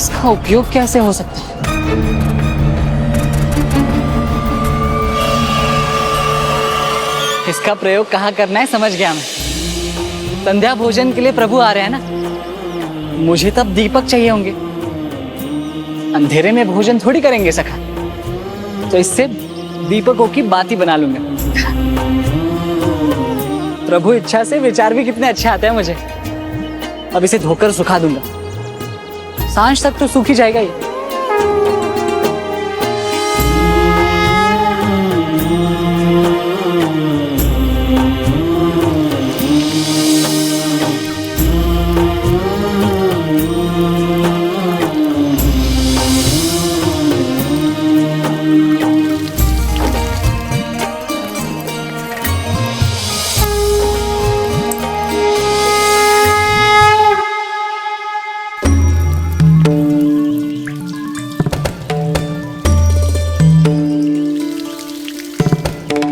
इसका उपयोग कैसे हो सकता है? इसका प्रयोग कहाँ करना है समझ गया मैं। संध्या भोजन के लिए प्रभु आ रहे हैं ना, मुझे तब दीपक चाहिए होंगे। अंधेरे में भोजन थोड़ी करेंगे सखा, तो इससे दीपकों की बात ही बना लूंगा। प्रभु इच्छा से विचार भी कितने अच्छे आते हैं मुझे। अब इसे धोकर सुखा दूंगा, सांझ तक तो सूख ही जाएगा ये।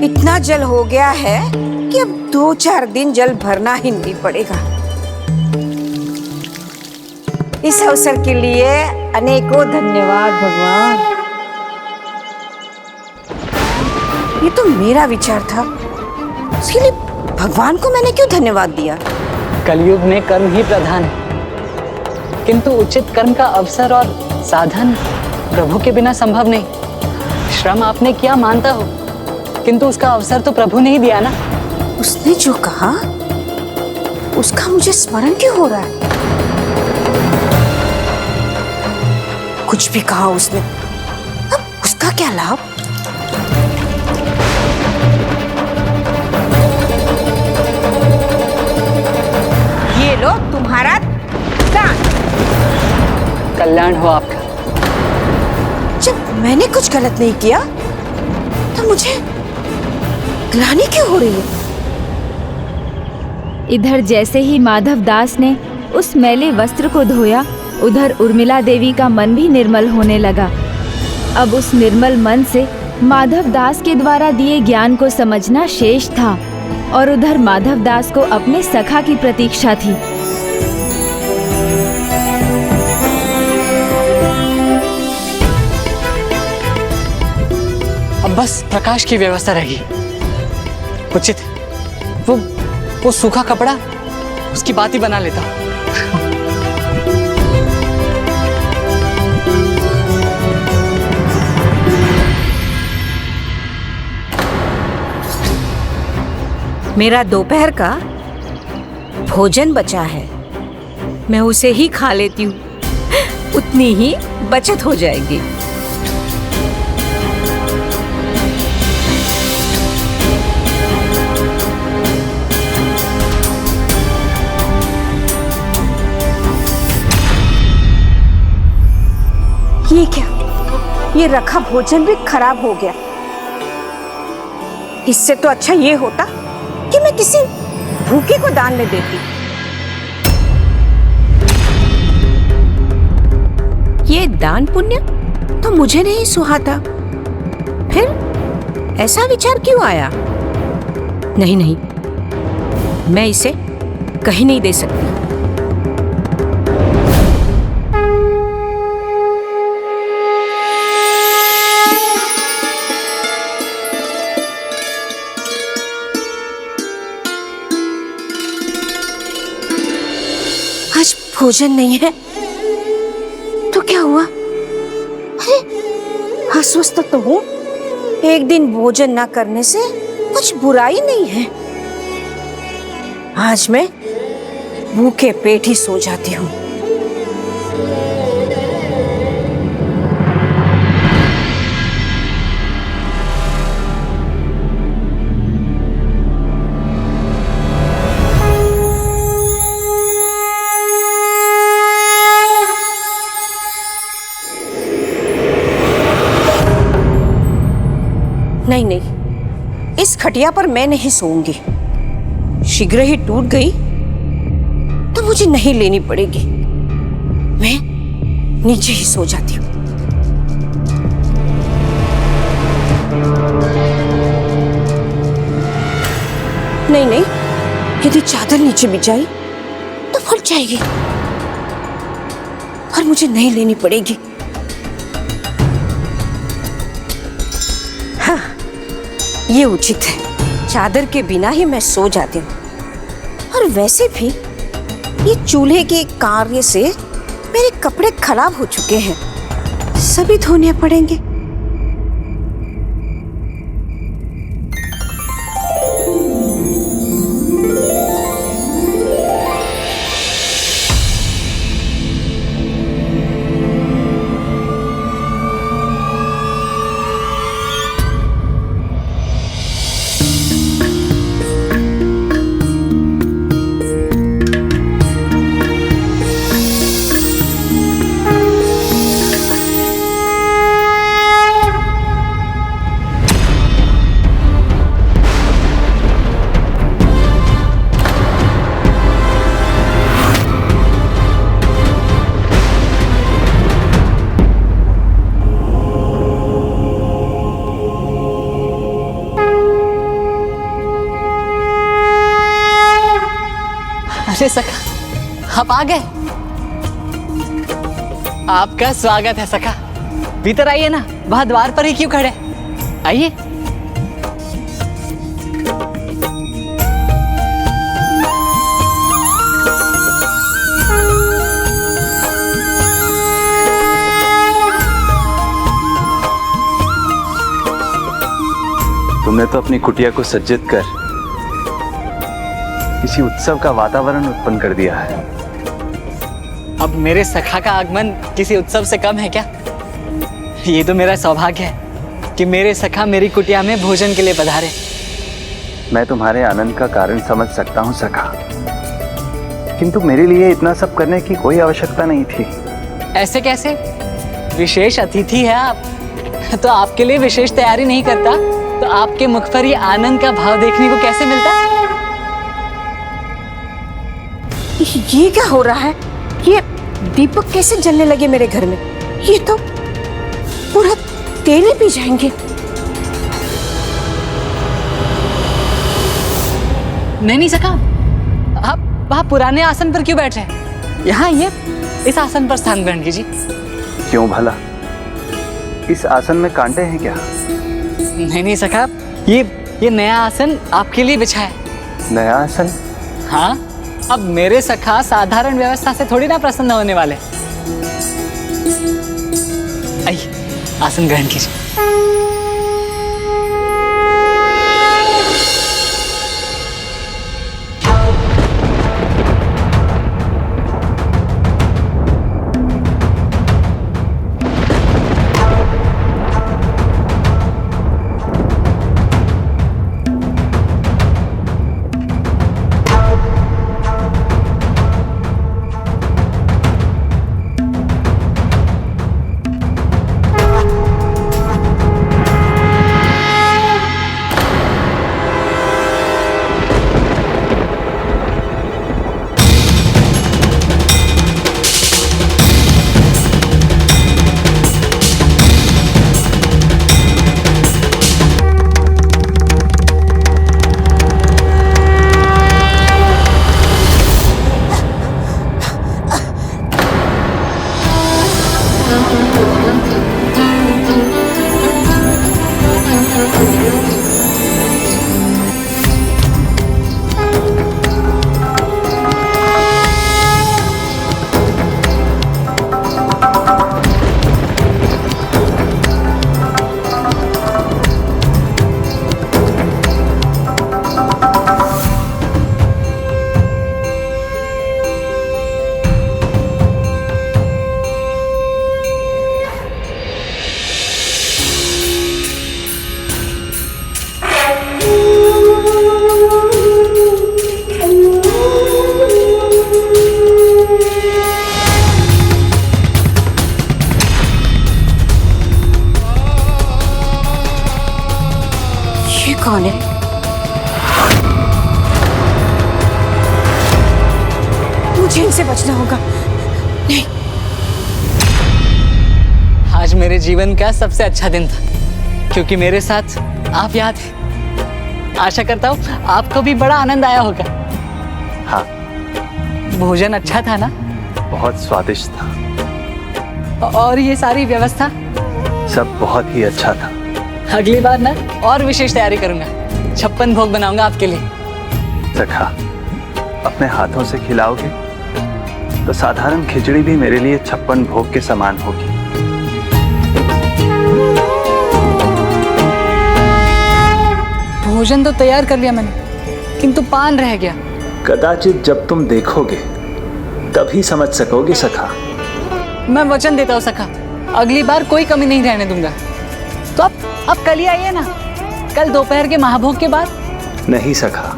इतना जल हो गया है कि अब 2-4 दिन जल भरना ही नहीं पड़ेगा। इस अवसर के लिए अनेकों धन्यवाद भगवान। ये तो मेरा विचार था, उसके लिए भगवान को मैंने क्यों धन्यवाद दिया? कलयुग में कर्म ही प्रधान है, किंतु उचित कर्म का अवसर और साधन प्रभु के बिना संभव नहीं। श्रम आपने किया मानता हो, किंतु उसका अवसर तो प्रभु ने ही दिया ना। उसने जो कहा उसका मुझे स्मरण क्यों हो रहा है? कुछ भी कहा उसने, अब उसका क्या लाभ? ये लो तुम्हारा दान। कल्याण हो आपका। जब मैंने कुछ गलत नहीं किया तो मुझे ग्लानि क्यों हो रही है? इधर जैसे ही माधव दास ने उस मैले वस्त्र को धोया, उधर उर्मिला देवी का मन भी निर्मल होने लगा। अब उस निर्मल मन से माधव दास के द्वारा दिए ज्ञान को समझना शेष था, और उधर माधव दास को अपने सखा की प्रतीक्षा थी। अब बस प्रकाश की व्यवस्था रहेगी। उचित वो सूखा कपड़ा, उसकी बात ही बना लेता। मेरा दोपहर का भोजन बचा है, मैं उसे ही खा लेती हूँ, उतनी ही बचत हो जाएगी। ये क्या? ये रखा भोजन भी खराब हो गया। इससे तो अच्छा ये होता कि मैं किसी भूखे को दान में देती। ये दान पुण्य तो मुझे नहीं सुहाता, फिर ऐसा विचार क्यों आया? नहीं नहीं, मैं इसे कहीं नहीं दे सकती। आज भोजन नहीं है तो क्या हुआ? अरे अस्वस्थ तो हूं, एक दिन भोजन ना करने से कुछ बुराई नहीं है। आज मैं भूखे पेट ही सो जाती हूँ। नहीं नहीं, इस खटिया पर मैं नहीं सोऊंगी। शीघ्र ही टूट गई तो मुझे नहीं लेनी पड़ेगी, मैं नीचे ही सो जाती हूँ। नहीं नहीं, यदि चादर नीचे बिछाई तो फट जाएगी। और मुझे नहीं लेनी पड़ेगी। हाँ, ये उचित है। चादर के बिना ही मैं सो जाती हूँ। और वैसे भी ये चूल्हे के कार्य से मेरे कपड़े खराब हो चुके हैं, सभी धोने पड़ेंगे। अरे सखा, आप आ गए। आपका स्वागत है सखा। भीतर आइए ना, वहां द्वार पर ही क्यों खड़े? आइए। तुमने तो अपनी कुटिया को सज्जित कर किसी उत्सव का वातावरण उत्पन्न कर दिया है। अब मेरे सखा का आगमन किसी उत्सव से कम है क्या? ये तो मेरा सौभाग्य है कि मेरे सखा मेरी कुटिया में भोजन के लिए पधारे। मैं तुम्हारे आनंद का कारण समझ सकता हूँ सखा, किंतु मेरे लिए इतना सब करने की कोई आवश्यकता नहीं थी। ऐसे कैसे? विशेष अतिथि है आप, तो आपके लिए विशेष तैयारी नहीं करता तो आपके मुख पर ये आनंद का भाव देखने को कैसे मिलता? ये क्या हो रहा है? ये दीपक कैसे जलने लगे मेरे घर में? ये तो पूरा तेल ही पी जाएंगे। नहीं सका, आप वहां पुराने आसन पर क्यों बैठ रहे हैं? यहाँ ये इस आसन पर स्थान ग्रहण कीजिए। क्यों भला? इस आसन में कांटे हैं क्या? नहीं सका, ये नया आसन आपके लिए बिछा है। नया आसन? हाँ, अब मेरे सखा साधारण व्यवस्था से थोड़ी ना प्रसन्न होने वाले। आइए, आसन ग्रहण कीजिए। कौन है? मुझे इनसे बचना होगा। नहीं, आज मेरे जीवन का सबसे अच्छा दिन था क्योंकि मेरे साथ आप यहाँ थे। आशा करता हूँ आपको भी बड़ा आनंद आया होगा। हाँ, भोजन अच्छा था ना? बहुत स्वादिष्ट था। और ये सारी व्यवस्था? सब बहुत ही अच्छा था। अगली बार ना और विशेष तैयारी करूंगा। 56 भोग बनाऊंगा आपके लिए। सखा, अपने हाथों से खिलाओगे तो साधारण खिचड़ी भी मेरे लिए 56 भोग के समान होगी। भोजन तो तैयार कर लिया मैंने, किंतु पान रह गया। कदाचित जब तुम देखोगे तभी समझ सकोगे सखा। मैं वचन देता हूँ सखा, अगली बार कोई कमी नहीं रहने दूंगा। तो आप कल ही आइए ना, कल दोपहर के महाभोग के बाद। नहीं सखा,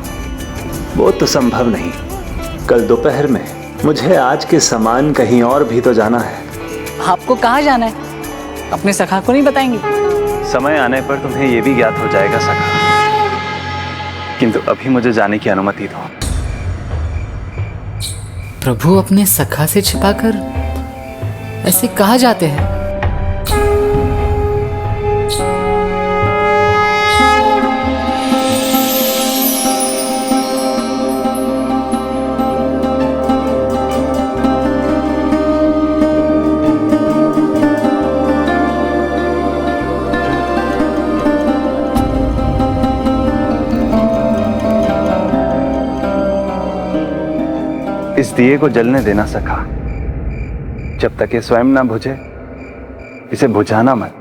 वो तो संभव नहीं। कल दोपहर में मुझे आज के समान कहीं और भी तो जाना है। आपको कहाँ जाना है? अपने सखा को नहीं बताएंगे? समय आने पर तुम्हें यह भी ज्ञात हो जाएगा सखा, किंतु अभी मुझे जाने की अनुमति दो। प्रभु अपने सखा से छिपाकर ऐसे कहाँ जाते हैं? इस दिए को जलने देना सखा, जब तक ये स्वयं ना बुझे इसे बुझाना मत।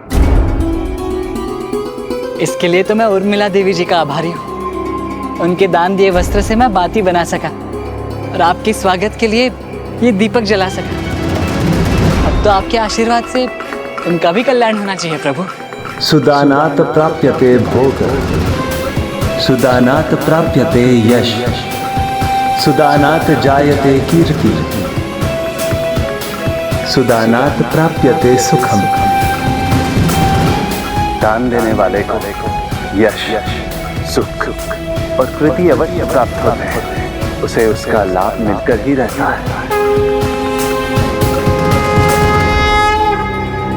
इसके लिए तो मैं उर्मिला देवी जी का आभारी हूँ। उनके दान दिए वस्त्र से मैं बाती बना सका और आपके स्वागत के लिए ये दीपक जला सका। अब तो आपके आशीर्वाद से उनका भी कल्याण होना चाहिए प्रभु। सुदानात प्राप्यते भोग, सुदानात प्राप्यते यश, सुदानात जायते कीर्ति, सुदानात प्राप्यते सुखम। दान देने वाले को यश, सुख और कृति अवश्य प्राप्त होते हैं। उसे उसका लाभ मिलकर ही रहता है।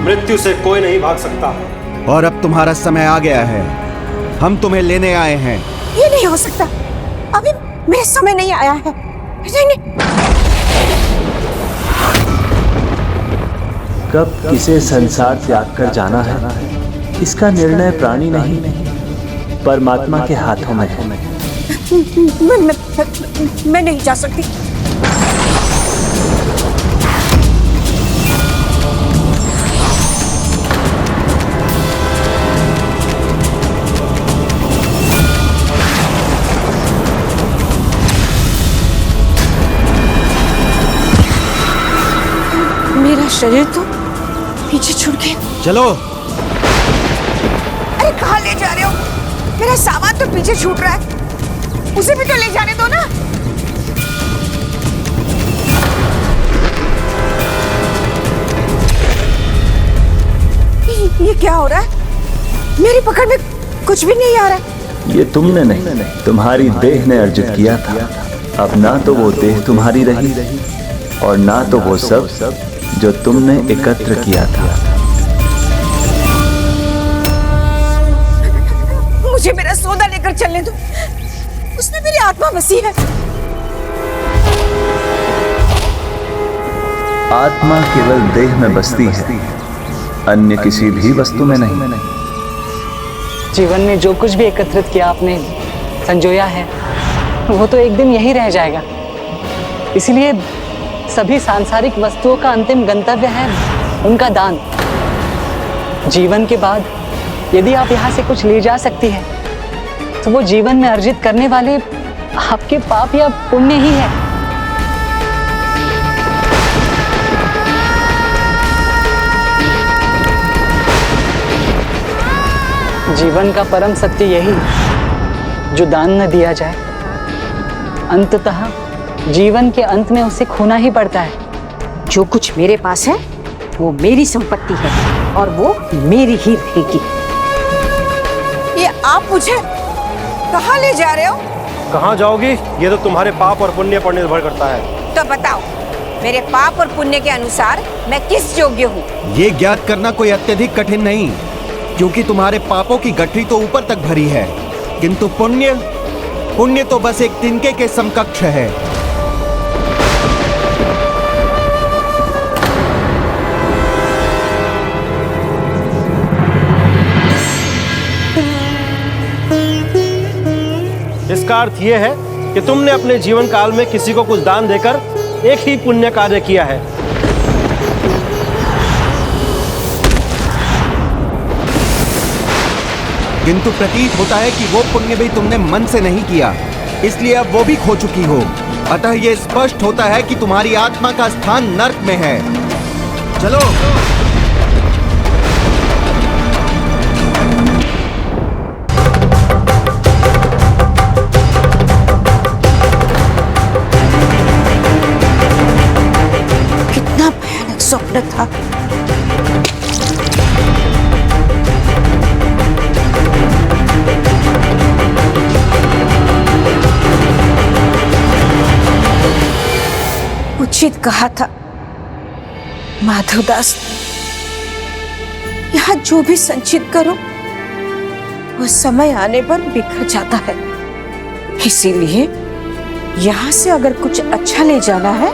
मृत्यु से कोई नहीं भाग सकता। और अब तुम्हारा समय आ गया है। हम तुम्हें लेने आए हैं। ये नहीं हो सकता, अभी मेरा समय नहीं आया है। नहीं। कब किसे संसार त्याग कर जाना है, इसका निर्णय प्राणी नहीं परमात्मा के हाथों में है। मैं नहीं जा सकती। मेरा शरीर तो पीछे छूट गया। चलो। अरे कहाँ ले जा रहे हो? मेरा सामान तो पीछे छूट रहा है, उसे भी तो ले जाने दो ना। ये क्या हो रहा है? मेरी पकड़ में कुछ भी नहीं आ रहा। ये तुमने नहीं, तुम्हारी देह ने अर्जित किया था। अब ना तो वो देह तुम्हारी रही और ना तो वो सब जो तुमने एकत्र किया था। मुझे मेरा सौदा लेकर चलने दो, उसमें मेरी आत्मा बसी है। आत्मा केवल देह में बसती है, अन्य किसी भी वस्तु में नहीं। जीवन में जो कुछ भी एकत्रित किया आपने, संजोया है, वो तो एक दिन यही रह जाएगा। इसलिए सभी सांसारिक वस्तुओं का अंतिम गंतव्य है उनका दान। जीवन के बाद यदि आप यहाँ से कुछ ले जा सकती है तो वो जीवन में अर्जित करने वाले आपके पाप या पुण्य ही है। जीवन का परम सत्य यही, जो दान न दिया जाए अंततः जीवन के अंत में उसे खोना ही पड़ता है। जो कुछ मेरे पास है वो मेरी संपत्ति है और वो मेरी ही रहेगी। ये आप मुझे कहाँ ले जा रहे हो? कहाँ जाओगी ये तो तुम्हारे पाप और पुण्य पर निर्भर करता है। तो बताओ, मेरे पाप और पुण्य के अनुसार मैं किस योग्य हूँ? ये ज्ञात करना कोई अत्यधिक कठिन नहीं, क्योंकि तुम्हारे पापों की गठरी तो ऊपर तक भरी है, किंतु पुण्य तो बस एक तिनके के समकक्ष है। इसका अर्थ यह है कि तुमने अपने जीवन काल में किसी को कुछ दान देकर एक ही पुण्य कार्य किया है। किंतु प्रतीत होता है कि वो पुण्य भी तुमने मन से नहीं किया, इसलिए अब वो भी खो चुकी हो। अतः ये स्पष्ट होता है कि तुम्हारी आत्मा का स्थान नर्क में है। चलो। कितना भयानक स्वप्न था। उचित कहा था माधवदास, यहाँ जो भी संचित करो वो समय आने पर बिखर जाता है। इसीलिए यहाँ से अगर कुछ अच्छा ले जाना है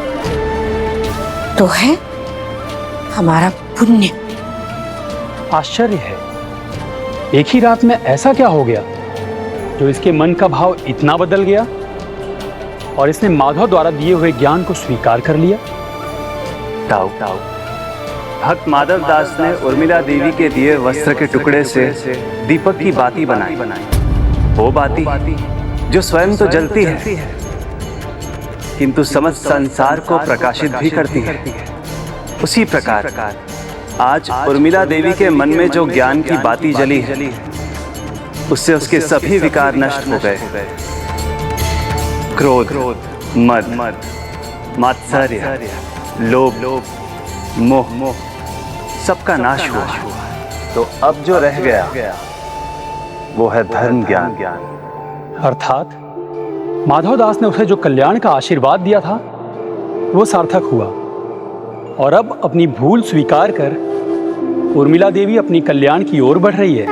तो है हमारा पुण्य। आश्चर्य है, एक ही रात में ऐसा क्या हो गया जो इसके मन का भाव इतना बदल गया और इसने माधव द्वारा दिए हुए ज्ञान को स्वीकार कर लिया। ताऊ भक्त माधव दास ने उर्मिला देवी के दिए वस्त्र के टुकड़े से दीपक की बाती बनाई। वो बाती जो स्वयं तो जलती है किंतु समस्त संसार को प्रकाशित भी करती है। उसी प्रकार आज उर्मिला देवी के मन में जो ज्ञान की बाती जली है उससे उसके सभी विकार नष्ट हो गए। क्रोध, मद, मात्सर्य, लोभ, मोह सबका नाश हुआ। तो अब जो रह गया वो है धर्म ज्ञान। अर्थात माधवदास ने उसे जो कल्याण का आशीर्वाद दिया था वो सार्थक हुआ और अब अपनी भूल स्वीकार कर उर्मिला देवी अपनी कल्याण की ओर बढ़ रही है।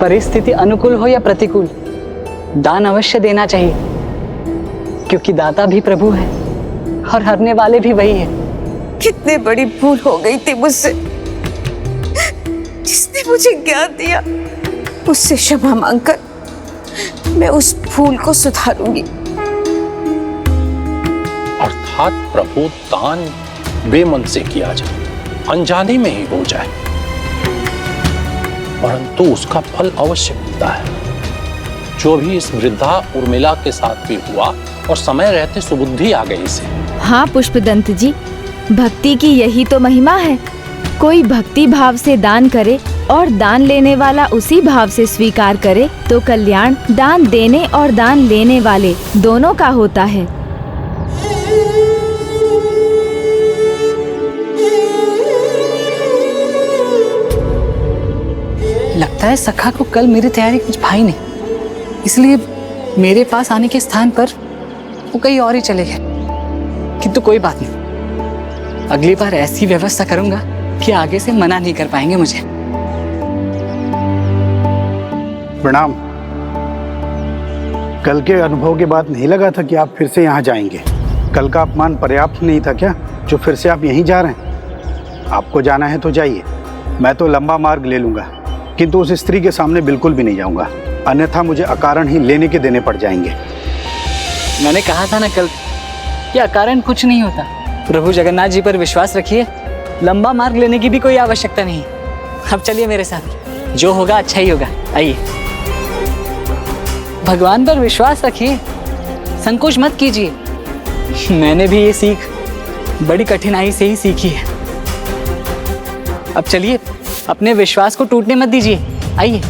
परिस्थिति अनुकूल हो या प्रतिकूल, दान अवश्य देना चाहिए, क्योंकि दाता भी प्रभु है और हरने वाले भी वही है। कितनी बड़ी भूल हो गई थी मुझसे। जिसने मुझे ज्ञान दिया उससे क्षमा मांगकर मैं उस भूल को सुधारूंगी। अर्थात प्रभु दान बेमन से किया जाए, अनजाने में ही हो जाए, परंतु उसका फल अवश्य मिलता है। जो भी इस वृद्धा उर्मिला के साथ भी हुआ और समय रहते सुबुद्धि आ गई इसे। हाँ पुष्पदंत जी, भक्ति की यही तो महिमा है। कोई भक्ति भाव से दान करे और दान लेने वाला उसी भाव से स्वीकार करे तो कल्याण दान देने और दान लेने वाले दोनों का होता है। लगता है सखा को कल मेरी तैयारी कुछ भाई नहीं, इसलिए मेरे पास आने के स्थान पर वो कहीं और ही चले गए। किंतु कोई बात नहीं, अगली बार ऐसी व्यवस्था करूंगा कि आगे से मना नहीं कर पाएंगे मुझे। प्रणाम। कल के अनुभव के बाद नहीं लगा था कि आप फिर से यहाँ जाएंगे। कल का अपमान पर्याप्त नहीं था क्या जो फिर से आप यहीं जा रहे हैं? आपको जाना है तो जाइए, मैं तो लंबा मार्ग ले लूंगा, किंतु उस स्त्री के सामने बिल्कुल भी नहीं जाऊंगा, अन्यथा मुझे अकारण ही लेने के देने पड़ जाएंगे। मैंने कहा था ना कल कि अकारण कुछ नहीं होता। प्रभु जगन्नाथ जी पर विश्वास रखिए, लंबा मार्ग लेने की भी कोई आवश्यकता नहीं। अब चलिए मेरे साथ, जो होगा अच्छा ही होगा। आइए, भगवान पर विश्वास रखिए, संकोच मत कीजिए। मैंने भी ये सीख बड़ी कठिनाई से ही सीखी है। अब चलिए, अपने विश्वास को टूटने मत दीजिए। आइए।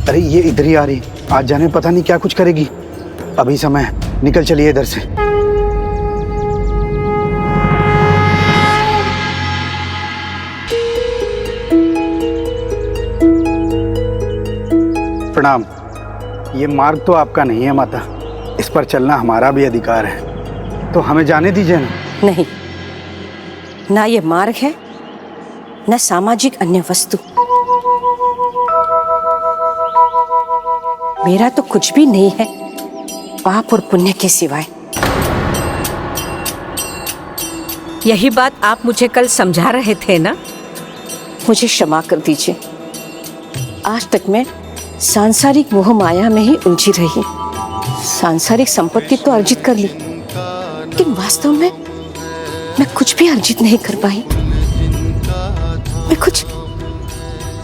अरे ये इधर ही आ रही, आज जाने पता नहीं क्या कुछ करेगी। अभी समय है, निकल चलिए इधर से। प्रणाम। ये मार्ग तो आपका नहीं है माता, इस पर चलना हमारा भी अधिकार है, तो हमें जाने दीजिए ना। नहीं, ना ये मार्ग है न सामाजिक अन्य वस्तु। मेरा तो कुछ भी नहीं है पाप और पुण्य के सिवाय। यही बात आप मुझे कल समझा रहे थे ना? मुझे क्षमा कर दीजिए। आज तक मैं सांसारिक मोह माया में ही उलझी रही। सांसारिक संपत्ति तो अर्जित कर ली, लेकिन वास्तव में मैं कुछ भी अर्जित नहीं कर पाई। मैं कुछ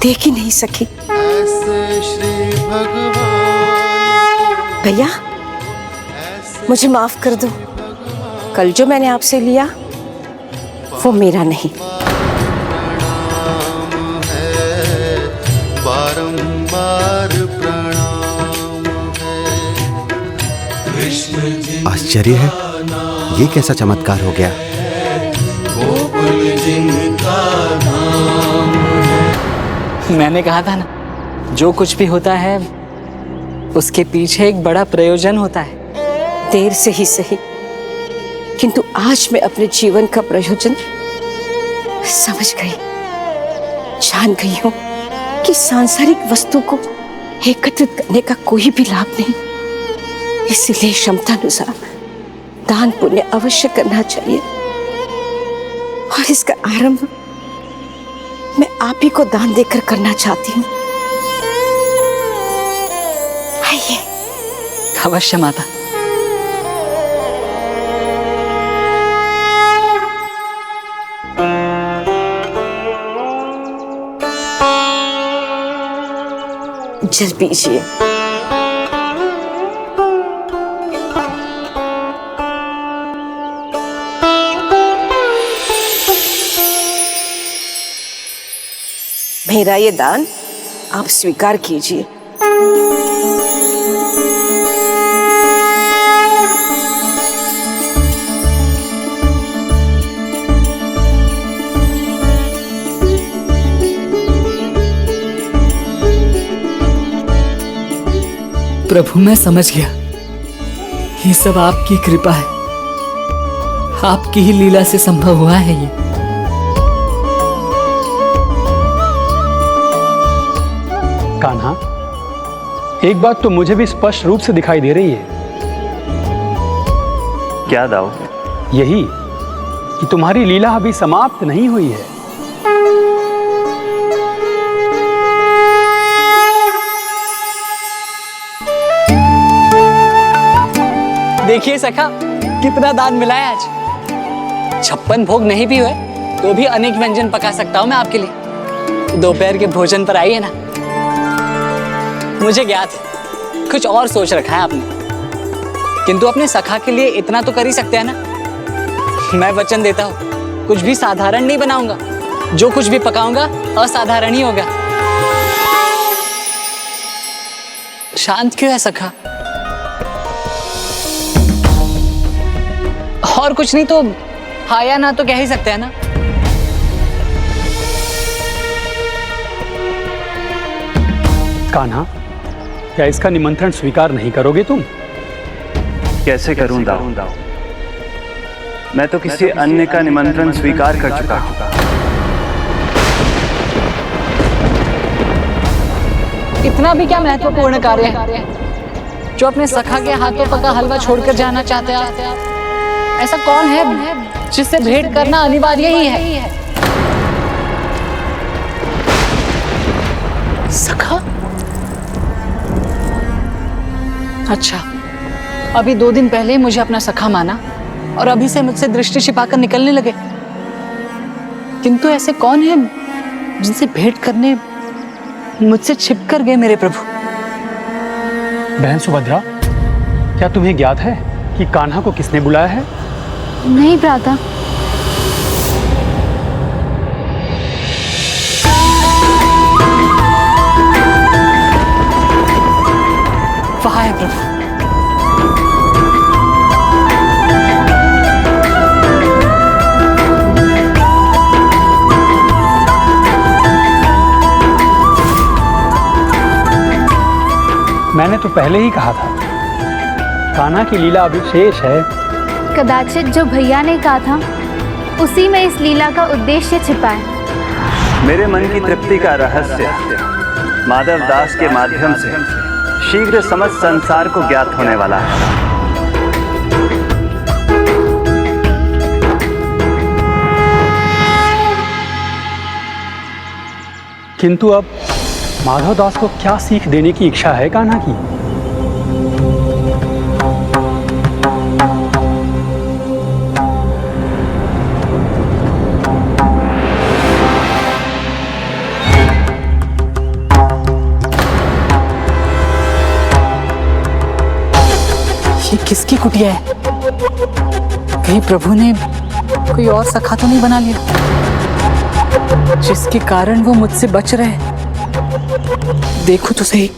देख ही नहीं सकी। भैया, मुझे माफ कर दो। कल जो मैंने आपसे लिया वो मेरा नहीं। आश्चर्य है, ये कैसा चमत्कार हो गया? मैंने कहा था ना, जो कुछ भी होता है उसके पीछे एक बड़ा प्रयोजन होता है। देर से ही सही, किंतु आज मैं अपने जीवन का प्रयोजन समझ गई, जान गई हूं कि सांसारिक वस्तु को एकत्रित करने का कोई भी लाभ नहीं। इसलिए क्षमतानुसार दान पुण्य अवश्य करना चाहिए, और इसका आरंभ मैं आप ही को दान देकर करना चाहती हूँ। आइए। अवश्य माता। जल पीजिए। मेरा ये दान आप स्वीकार कीजिए। प्रभु, मैं समझ गया, ये सब आपकी कृपा है, आपकी ही लीला से संभव हुआ है ये। कान्हा, एक बात तो मुझे भी स्पष्ट रूप से दिखाई दे रही है। क्या दाऊ? यही कि तुम्हारी लीला अभी समाप्त नहीं हुई है। देखिए सखा, कितना दान मिला है आज। 56 भोग नहीं भी हुए तो भी अनेक व्यंजन पका सकता हूं मैं आपके लिए। दोपहर के भोजन पर आइए ना। मुझे ज्ञात है कुछ और सोच रखा है आपने, किंतु अपने सखा के लिए इतना तो कर ही सकते हैं ना। मैं वचन देता हूं, कुछ भी साधारण नहीं बनाऊंगा। जो कुछ भी पकाऊंगा असाधारण ही होगा। शांत क्यों है सखा? और कुछ नहीं तो हाँ या ना तो कह ही सकते हैं ना। कान्हा, क्या इसका निमंत्रण स्वीकार नहीं करोगे तुम? कैसे करूं दाऊ? मैं तो किसी अन्य का निमंत्रण स्वीकार कर चुका हूं। इतना भी क्या महत्वपूर्ण कार्य है जो अपने सखा के हाथों पका हलवा छोड़कर जाना चाहते हैं आप? ऐसा कौन है जिससे भेंट करना अनिवार्य ही है? सखा? अच्छा, अभी 2 दिन पहले मुझे अपना सखा माना और अभी से मुझसे दृष्टि छिपाकर निकलने लगे। किंतु ऐसे कौन है जिनसे भेंट करने मुझसे छिप कर गए मेरे प्रभु? बहन सुभद्रा, क्या तुम्हें ज्ञात है कि कान्हा को किसने बुलाया है? नहीं भ्राता। वाह है प्रभु। मैंने तो पहले ही कहा था, कान्हा की लीला अविशेष है। कदाचित जो भैया ने कहा था उसी में इस लीला का उद्देश्य छिपा है। मेरे मन की तृप्ति का रहस्य माधव दास के माध्यम से शीघ्र समस्त संसार को ज्ञात होने वाला है। किंतु अब माधव दास को क्या सीख देने की इच्छा है कान्हा की? ये किसकी कुटिया है? कहीं प्रभु ने कोई और सखा तो नहीं बना लिया जिसके कारण वो मुझसे बच रहे? देखो तो सही।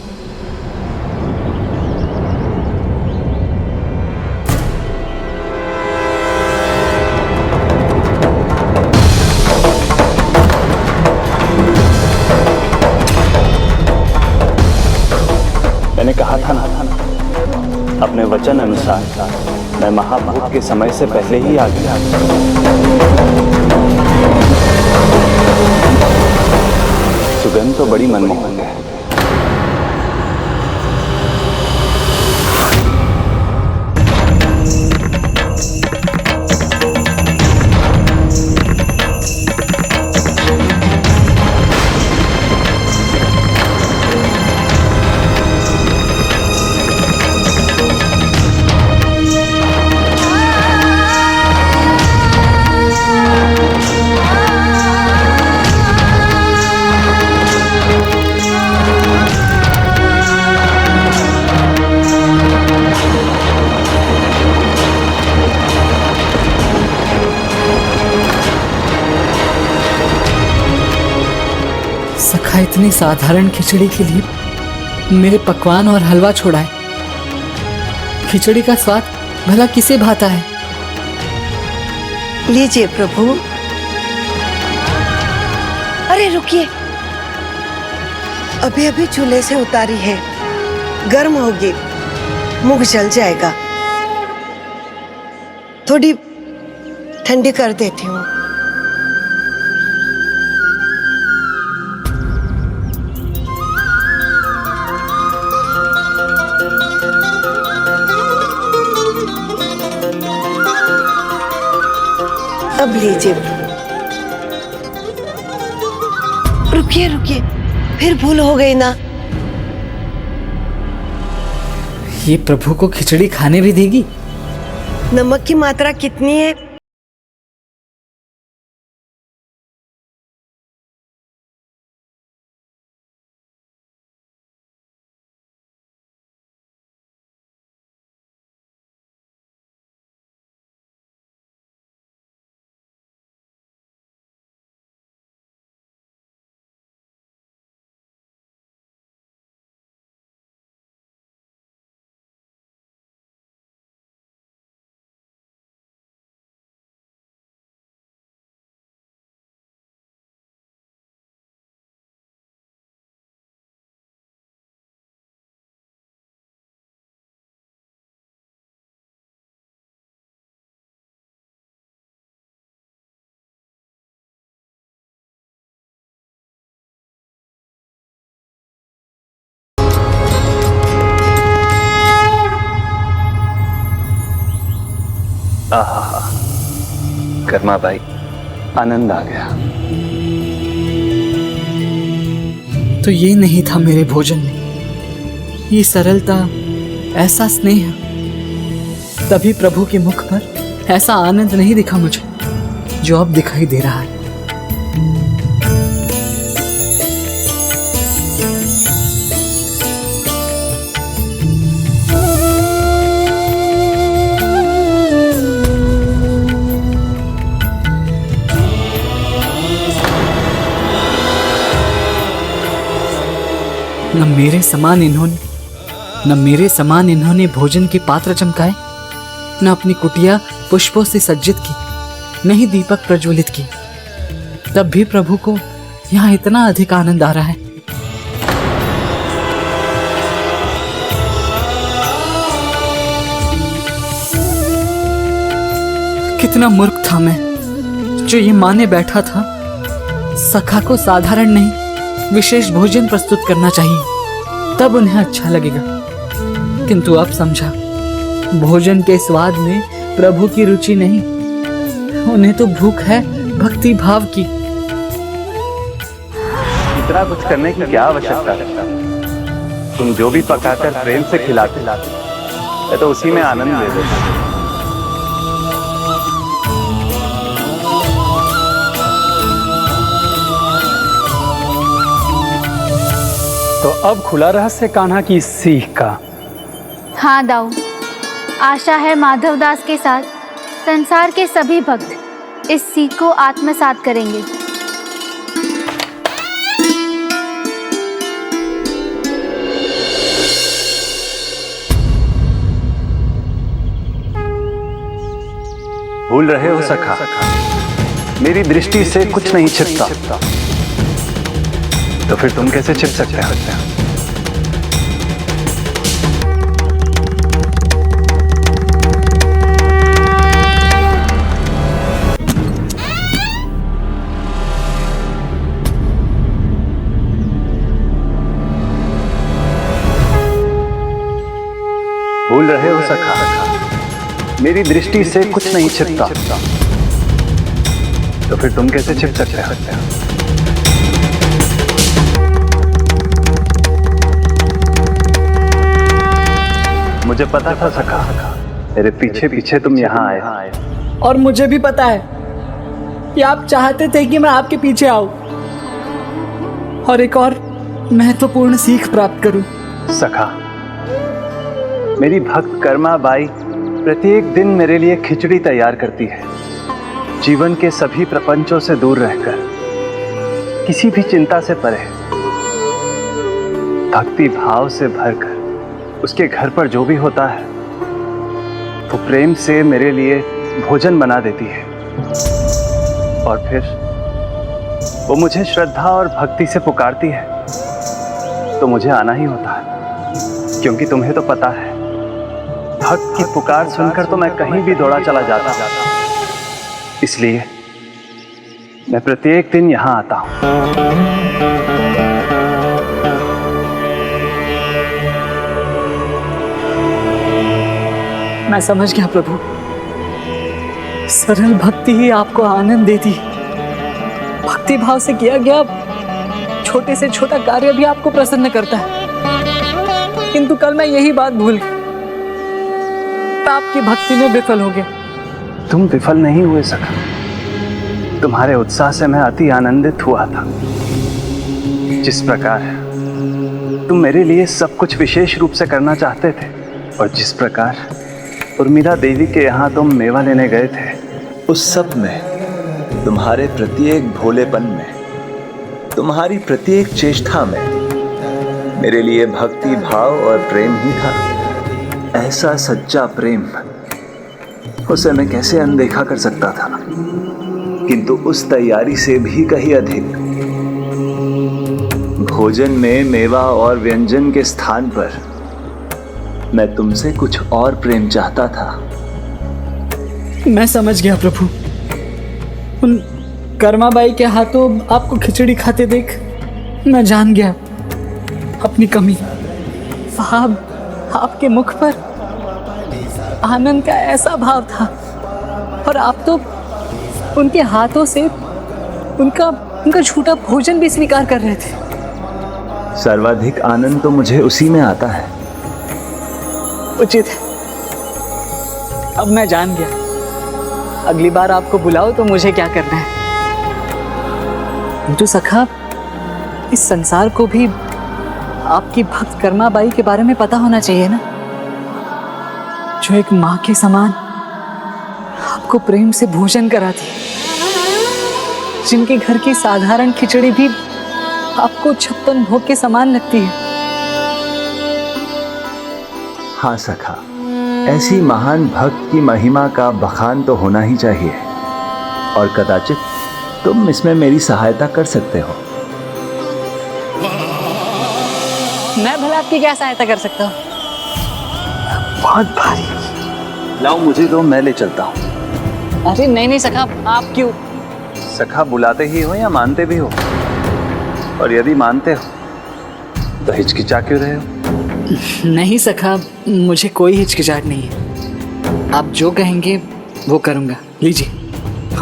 मैंने कहा था ना, अपने वचन अनुसार मैं महाभूत के समय से पहले ही आ गया। सुगंध तो बड़ी मनमोहक है। सखा इतनी साधारण खिचड़ी के लिए मेरे पकवान और हलवा छोड़ा है। खिचड़ी का स्वाद भला किसे भाता है? लीजिए प्रभु। अरे रुकिए, अभी अभी चूल्हे से उतारी है, गर्म होगी, मुंह जल जाएगा। थोड़ी ठंडी कर देती हूँ। अब लीजिए। रुकिए रुकिए, फिर भूल हो गई ना। ये प्रभु को खिचड़ी खाने भी देगी? नमक की मात्रा कितनी है? आहा, कर्मा बाई, आनंद आ गया। तो ये नहीं था मेरे भोजन में, ये सरलता, ऐसा स्नेह। तभी प्रभु के मुख पर ऐसा आनंद नहीं दिखा मुझे जो अब दिखाई दे रहा है। न मेरे समान इन्होंने भोजन के पात्र चमकाए, न अपनी कुटिया पुष्पों से सज्जित की, न ही दीपक प्रज्वलित की। तब भी प्रभु को यहाँ इतना अधिक आनंद आ रहा है। कितना मूर्ख था मैं जो ये माने बैठा था सखा को साधारण नहीं विशेष भोजन प्रस्तुत करना चाहिए, तब उन्हें अच्छा लगेगा। किंतु अब समझा, भोजन के स्वाद में प्रभु की रुचि नहीं, उन्हें तो भूख है भक्ति भाव की। इतना कुछ करने की क्या आवश्यकता है? तुम जो भी पकाकर प्रेम से खिलाते मैं तो उसी में आनंद ले लेता। तो अब खुला रहस्य कान्हा की इस सीख का। हाँ दाऊ, आशा है माधवदास के साथ संसार के सभी भक्त इस सीख को आत्मसात करेंगे। भूल रहे हो सखा, मेरी दृष्टि से कुछ नहीं छिपता, तो फिर तुम कैसे छिप सकते हो? भूल रहे हो सखा, मेरी दृष्टि से कुछ नहीं छिपता, तो फिर तुम कैसे छिप सकते हो? मुझे पता था सखा, मेरे पीछे पीछे तुम यहाँ आए। और मुझे भी पता है कि आप चाहते थे कि मैं आपके पीछे आऊं और एक और महत्वपूर्ण सीख प्राप्त करूं। सखा, मेरी भक्त कर्मा बाई प्रत्येक दिन मेरे लिए खिचड़ी तैयार करती है। जीवन के सभी प्रपंचों से दूर रहकर, किसी भी चिंता से परे, भक्ति भाव से भरकर उसके घर पर जो भी होता है वो प्रेम से मेरे लिए भोजन बना देती है। और फिर वो मुझे श्रद्धा और भक्ति से पुकारती है, तो मुझे आना ही होता है। क्योंकि तुम्हें तो पता है, भक्त की पुकार सुनकर तो मैं कहीं भी दौड़ा चला जाता। इसलिए मैं प्रत्येक दिन यहाँ आता हूँ। मैं समझ गया प्रभु, सरल भक्ति ही आपको आनंद देती है। भक्ति भाव से किया गया छोटे से छोटा कार्य भी आपको प्रसन्न करता है। किंतु कल मैं यही बात भूल गया, आपकी भक्ति में विफल हो गया। तुम विफल नहीं हुए सखा, तुम्हारे उत्साह से मैं अति आनंदित हुआ था। जिस प्रकार तुम मेरे लिए सब कुछ विशेष रूप से करना चाहते थे, और जिस प्रकार उर्मिला देवी के यहाँ तुम मेवा लेने गए थे, उस सब में, तुम्हारे प्रत्येक भोलेपन में, तुम्हारी प्रत्येक चेष्टा में मेरे लिए भक्ति भाव और प्रेम ही था। ऐसा सच्चा प्रेम, उसे मैं कैसे अनदेखा कर सकता था? किंतु उस तैयारी से भी कहीं अधिक, भोजन में मेवा और व्यंजन के स्थान पर मैं तुमसे कुछ और प्रेम चाहता था। मैं समझ गया प्रभु, उन कर्माबाई के हाथों आपको खिचड़ी खाते देख मैं जान गया अपनी कमी। आपके मुख पर आनंद का ऐसा भाव था, और आप तो उनके हाथों से उनका झूठा भोजन भी स्वीकार कर रहे थे। सर्वाधिक आनंद तो मुझे उसी में आता है। उचित है, अब मैं जान गया। अगली बार आपको बुलाओ तो मुझे क्या करना है। किंतु सखा, इस संसार को भी आपकी भक्त कर्माबाई के बारे में पता होना चाहिए ना, जो एक माँ के समान आपको प्रेम से भोजन कराती है, जिनके घर की साधारण खिचड़ी भी आपको 56 भोग के समान लगती है। हाँ सखा, ऐसी महान भक्त की महिमा का बखान तो होना ही चाहिए, और कदाचित तुम इसमें मेरी सहायता कर सकते हो। मैं भला आपकी क्या सहायता कर सकता हूँ? बहुत भारी। लाओ मुझे दो, मैं ले चलता हूँ। अरे नहीं सखा, आप क्यों? सखा, बुलाते ही हो या मानते भी हो? और यदि मानते हो तो हिचकिचा क्यों रहे हो? नहीं सखा, मुझे कोई हिचकिचाहट नहीं है। आप जो कहेंगे वो करूँगा। लीजिए,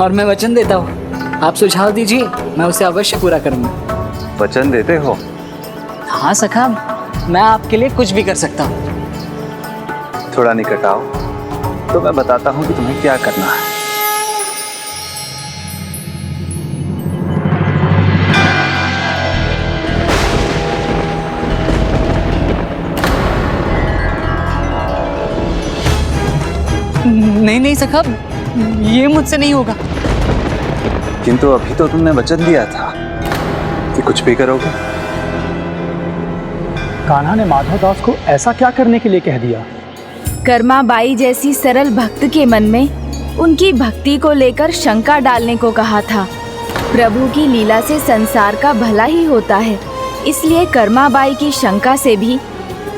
और मैं वचन देता हूँ, आप सुझाव दीजिए, मैं उसे अवश्य पूरा करूँगा। वचन देते हो? हाँ सखा, मैं आपके लिए कुछ भी कर सकता हूँ। थोड़ा निकट आओ तो मैं बताता हूँ कि तुम्हें क्या करना है। नहीं नहीं सखा, ये मुझसे नहीं होगा। किंतु अभी तो तुमने वचन दिया था कि कुछ भी करोगे। कान्हा ने माधव दास को ऐसा क्या करने के लिए कह दिया? कर्मा बाई जैसी सरल भक्त के मन में उनकी भक्ति को लेकर शंका डालने को कहा था। प्रभु की लीला से संसार का भला ही होता है, इसलिए कर्मा बाई की शंका से भी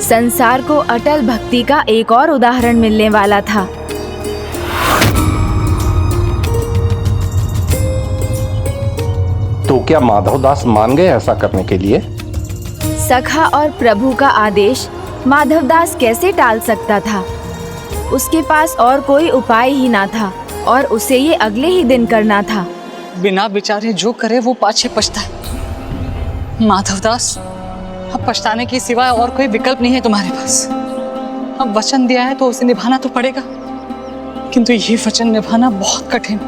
संसार को अटल भक्ति का एक और उदाहरण मिलने वाला था। तो क्या माधवदास मान गए ऐसा करने के लिए? सखा और प्रभु का आदेश माधवदास कैसे टाल सकता था? उसके पास और कोई उपाय ही ना था और उसे ये अगले ही दिन करना था। बिना विचारे जो करे वो पाछे पछताए। माधवदास, अब पछताने के सिवाय और कोई विकल्प नहीं है तुम्हारे पास। अब वचन दिया है तो उसे निभाना तो पड़ेगा, किंतु ये वचन निभाना बहुत कठिन।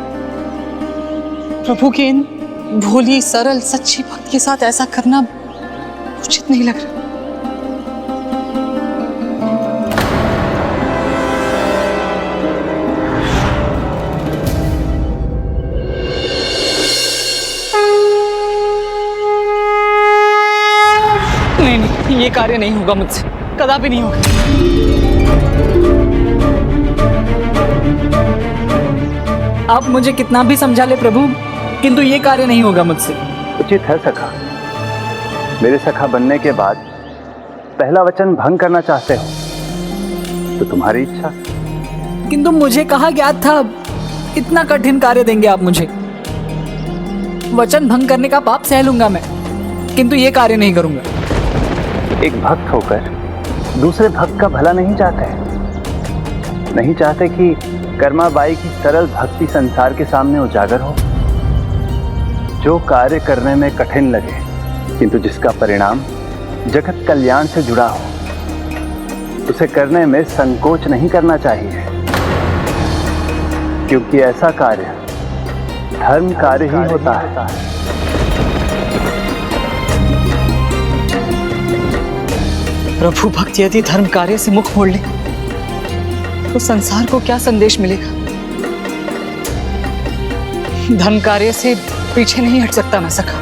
प्रभु की इन भोली सरल सच्ची भक्त के साथ ऐसा करना उचित नहीं लग रहा। नहीं नहीं, ये कार्य नहीं होगा मुझसे, कदापि नहीं होगा। आप मुझे कितना भी समझा ले प्रभु, किंतु ये कार्य नहीं होगा मुझसे। उचित है सखा। मेरे सखा बनने के बाद पहला वचन भंग करना चाहते हो तो तुम्हारी इच्छा। किंतु मुझे कहा ज्ञात था इतना कठिन कार्य देंगे आप मुझे। वचन भंग करने का पाप सह लूंगा मैं, किंतु ये कार्य नहीं करूंगा। एक भक्त होकर दूसरे भक्त का भला नहीं चाहते, नहीं चाहते कि कर्मा बाई की सरल भक्ति संसार के सामने उजागर हो। जो कार्य करने में कठिन लगे किंतु जिसका परिणाम जगत कल्याण से जुड़ा हो, उसे करने में संकोच नहीं करना चाहिए, क्योंकि ऐसा कार्य धर्म कार्य ही होता है। प्रभु भक्त यदि धर्म कार्य से मुख मोड़ ले तो संसार को क्या संदेश मिलेगा? धर्म कार्य से पीछे नहीं हट सकता मैं सखा।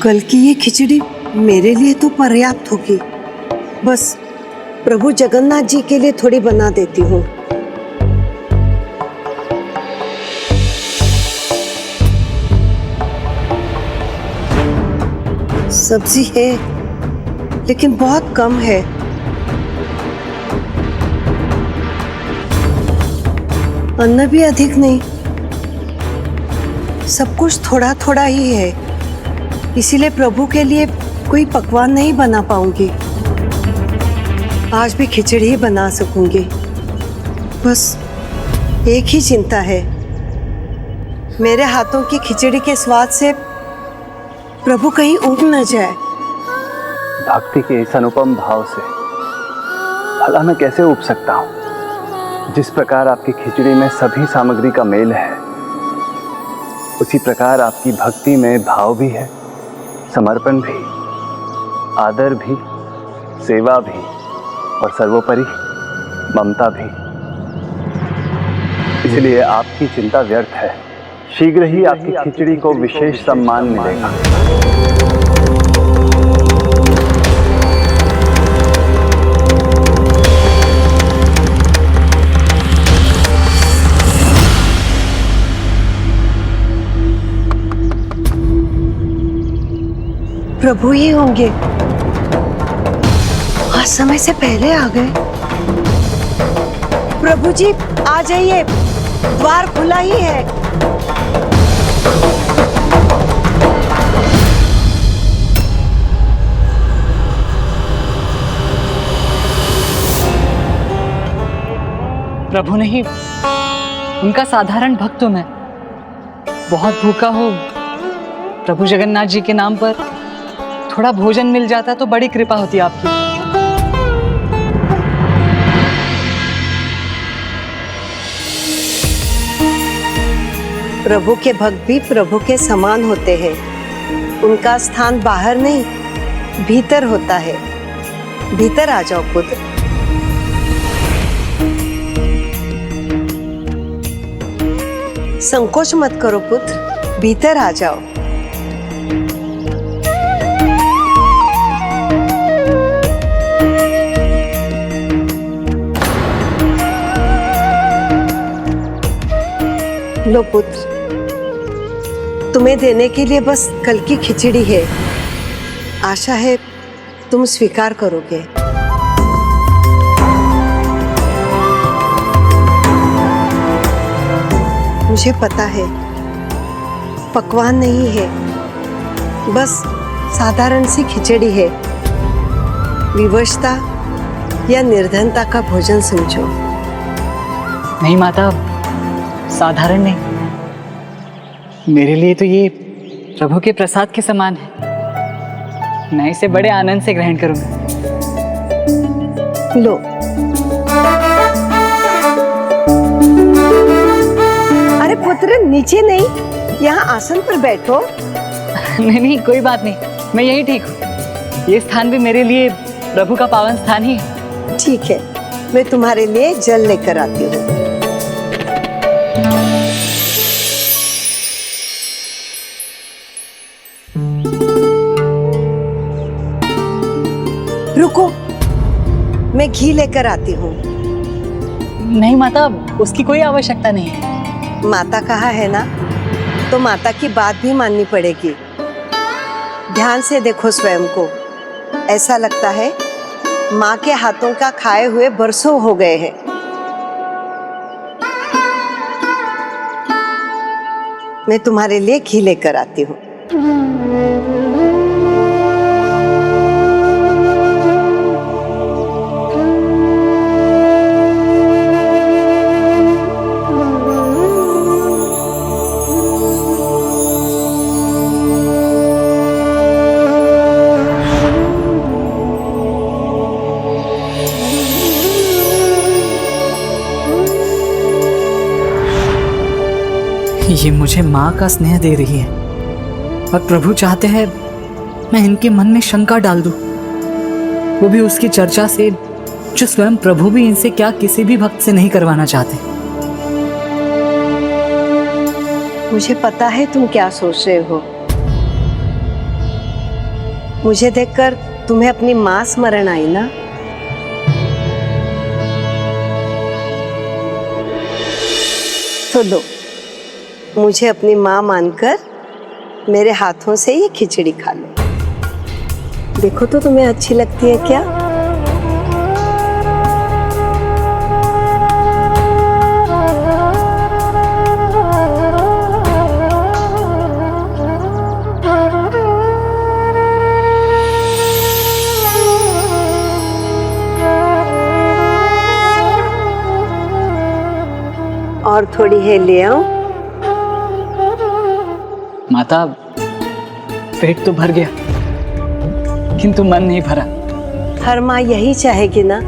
कल की ये खिचड़ी मेरे लिए तो पर्याप्त होगी। बस प्रभु जगन्नाथ जी के लिए थोड़ी बना देती हूँ। सब्जी है लेकिन बहुत कम है। अन्न भी अधिक नहीं, सब कुछ थोड़ा थोड़ा ही है, इसीलिए प्रभु के लिए कोई पकवान नहीं बना पाऊंगी। आज भी खिचड़ी ही बना सकूंगी। बस एक ही चिंता है, मेरे हाथों की खिचड़ी के स्वाद से प्रभु कहीं उब न जाए। भक्ति के इस अनुपम भाव से भला मैं कैसे उब सकता हूँ? जिस प्रकार आपकी खिचड़ी में सभी सामग्री का मेल है, उसी प्रकार आपकी भक्ति में भाव भी है, समर्पण भी, आदर भी, सेवा भी और सर्वोपरि ममता भी। इसलिए आपकी चिंता व्यर्थ है। शीघ्र ही आपकी खिचड़ी को विशेष सम्मान मिलेगा। प्रभु ही होंगे, आज समय से पहले आ गए। प्रभु जी आ जाइए, द्वार खुला ही है। प्रभु नहीं, उनका साधारण भक्त हूं मैं। बहुत भूखा हूं, प्रभु जगन्नाथ जी के नाम पर थोड़ा भोजन मिल जाता तो बड़ी कृपा होती आपकी। प्रभु के भक्त भी प्रभु के समान होते हैं। उनका स्थान बाहर नहीं, भीतर होता है। भीतर आ जाओ पुत्र। संकोच मत करो पुत्र, भीतर आ जाओ। लो पुत्र, तुम्हें देने के लिए बस कल की खिचड़ी है। आशा है तुम स्वीकार करोगे। मुझे पता है पकवान नहीं है, बस साधारण सी खिचड़ी है। विवशता या निर्धनता का भोजन समझो। नहीं माता, साधारण नहीं, मेरे लिए तो ये प्रभु के प्रसाद के समान है। मैं इसे बड़े आनंद से ग्रहण करूंगा। लो। अरे पुत्र, नीचे नहीं, यहाँ आसन पर बैठो। नहीं नहीं, कोई बात नहीं, मैं यही ठीक हूँ। ये स्थान भी मेरे लिए प्रभु का पावन स्थान ही है। ठीक है, मैं तुम्हारे लिए जल लेकर आती हूँ। रुको, मैं घी लेकर आती हूँ। नहीं माता, उसकी कोई आवश्यकता नहीं है। माता कहा है ना, तो माता की बात भी माननी पड़ेगी। ध्यान से देखो स्वयं को, ऐसा लगता है माँ के हाथों का खाए हुए बरसों हो गए हैं। मैं तुम्हारे लिए घी लेकर आती हूँ। ये मुझे माँ का स्नेह दे रही है और प्रभु चाहते हैं मैं इनके मन में शंका डाल दूं, वो भी उसकी चर्चा से जो स्वयं प्रभु भी इनसे क्या किसी भी भक्त से नहीं करवाना चाहते। मुझे पता है तुम क्या सोच रहे हो। मुझे देखकर तुम्हें अपनी माँ स्मरण आई ना। तो लो, मुझे अपनी माँ मानकर मेरे हाथों से ये खिचड़ी खा लो। देखो तो तुम्हें अच्छी लगती है क्या? और थोड़ी है ले आऊं? माता, पेट तो भर गया किंतु मन नहीं भरा। हर माँ यही चाहेगी ना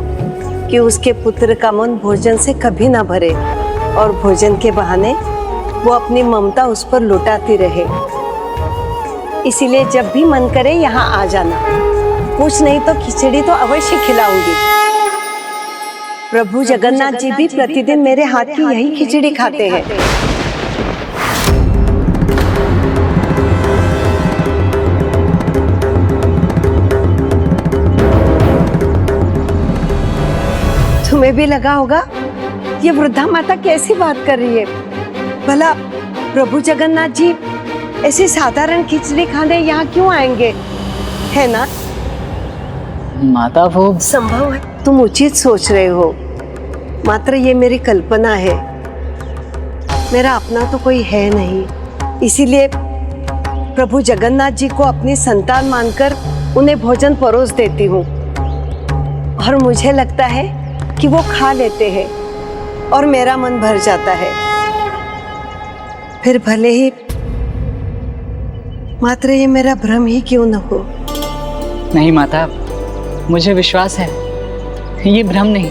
कि उसके पुत्र का मन भोजन से कभी ना भरे और भोजन के बहाने वो अपनी ममता उस पर लुटाती रहे। इसीलिए जब भी मन करे यहाँ आ जाना। कुछ नहीं तो खिचड़ी तो अवश्य खिलाऊंगी। प्रभु जगन्नाथ जी भी प्रतिदिन मेरे हाथ की यही खिचड़ी खाते हैं। तुम्हें भी लगा होगा ये वृद्धा माता कैसी बात कर रही है। भला प्रभु जगन्नाथ जी ऐसी साधारण खिचड़ी खाने यहाँ क्यों आएंगे, है ना? माता, वो संभव है तुम उचित सोच रहे हो, मात्र ये मेरी कल्पना है। मेरा अपना तो कोई है नहीं, इसीलिए प्रभु जगन्नाथ जी को अपनी संतान मानकर उन्हें भोजन परोस देती हूँ और मुझे लगता है कि वो खा लेते हैं। और मेरा मन भर जाता है। फिर भले ही मात्र ये मेरा भ्रम ही क्यों न हो। नहीं माता, मुझे विश्वास है ये भ्रम नहीं।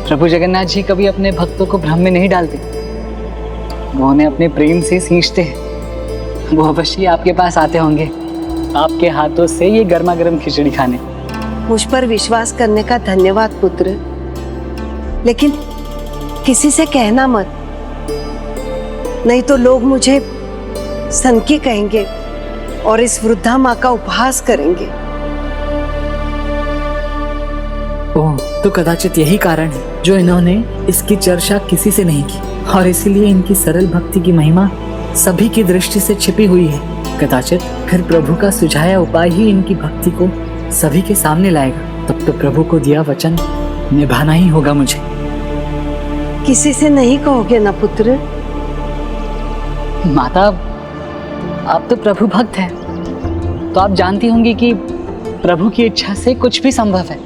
प्रभु जगन्नाथ जी कभी अपने भक्तों को भ्रम में नहीं डालते, वो उन्हें अपने प्रेम से सींचते हैं। वो अवश्य आपके पास आते होंगे आपके हाथों से ये गर्मा गर्म खिचड़ी खाने। मुझ पर विश्वास करने का धन्यवाद पुत्र, लेकिन किसी से कहना मत, नहीं तो लोग मुझे सनकी कहेंगे और इस वृद्धा माँ का उपहास करेंगे। ओह, तो कदाचित यही कारण है जो इन्होंने इसकी चर्चा किसी से नहीं की, और इसीलिए इनकी सरल भक्ति की महिमा सभी की दृष्टि से छिपी हुई है। कदाचित फिर प्रभु का सुझाया उपाय ही इनकी भक्ति को सभी के सामने लाएगा। तब तो प्रभु को दिया वचन निभाना ही होगा मुझे। किसी से नहीं कहोगे ना पुत्र? माता, आप तो प्रभु भक्त हैं, तो आप जानती होंगी कि प्रभु की इच्छा से कुछ भी संभव है।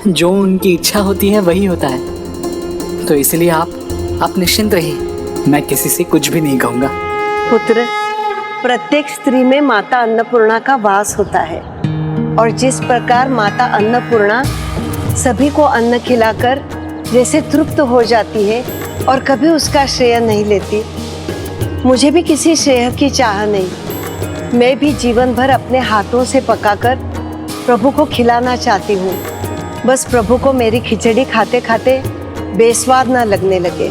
जो उनकी इच्छा होती है वही होता है। तो इसलिए आप निश्चिंत रहिए, मैं किसी से कुछ भी नहीं कहूँगा। पुत्र, प्रत्येक स्त्री में माता अन्नपूर्णा का वास होता है, और जिस प्रकार माता अन्नपूर्णा सभी को अन्न खिलाकर जैसे तृप्त हो जाती है और कभी उसका श्रेय नहीं लेती, मुझे भी किसी श्रेय की चाह नहीं। मैं भी जीवन भर अपने हाथों से पकाकर प्रभु को खिलाना चाहती हूँ। बस प्रभु को मेरी खिचड़ी खाते खाते बेस्वाद ना लगने लगे।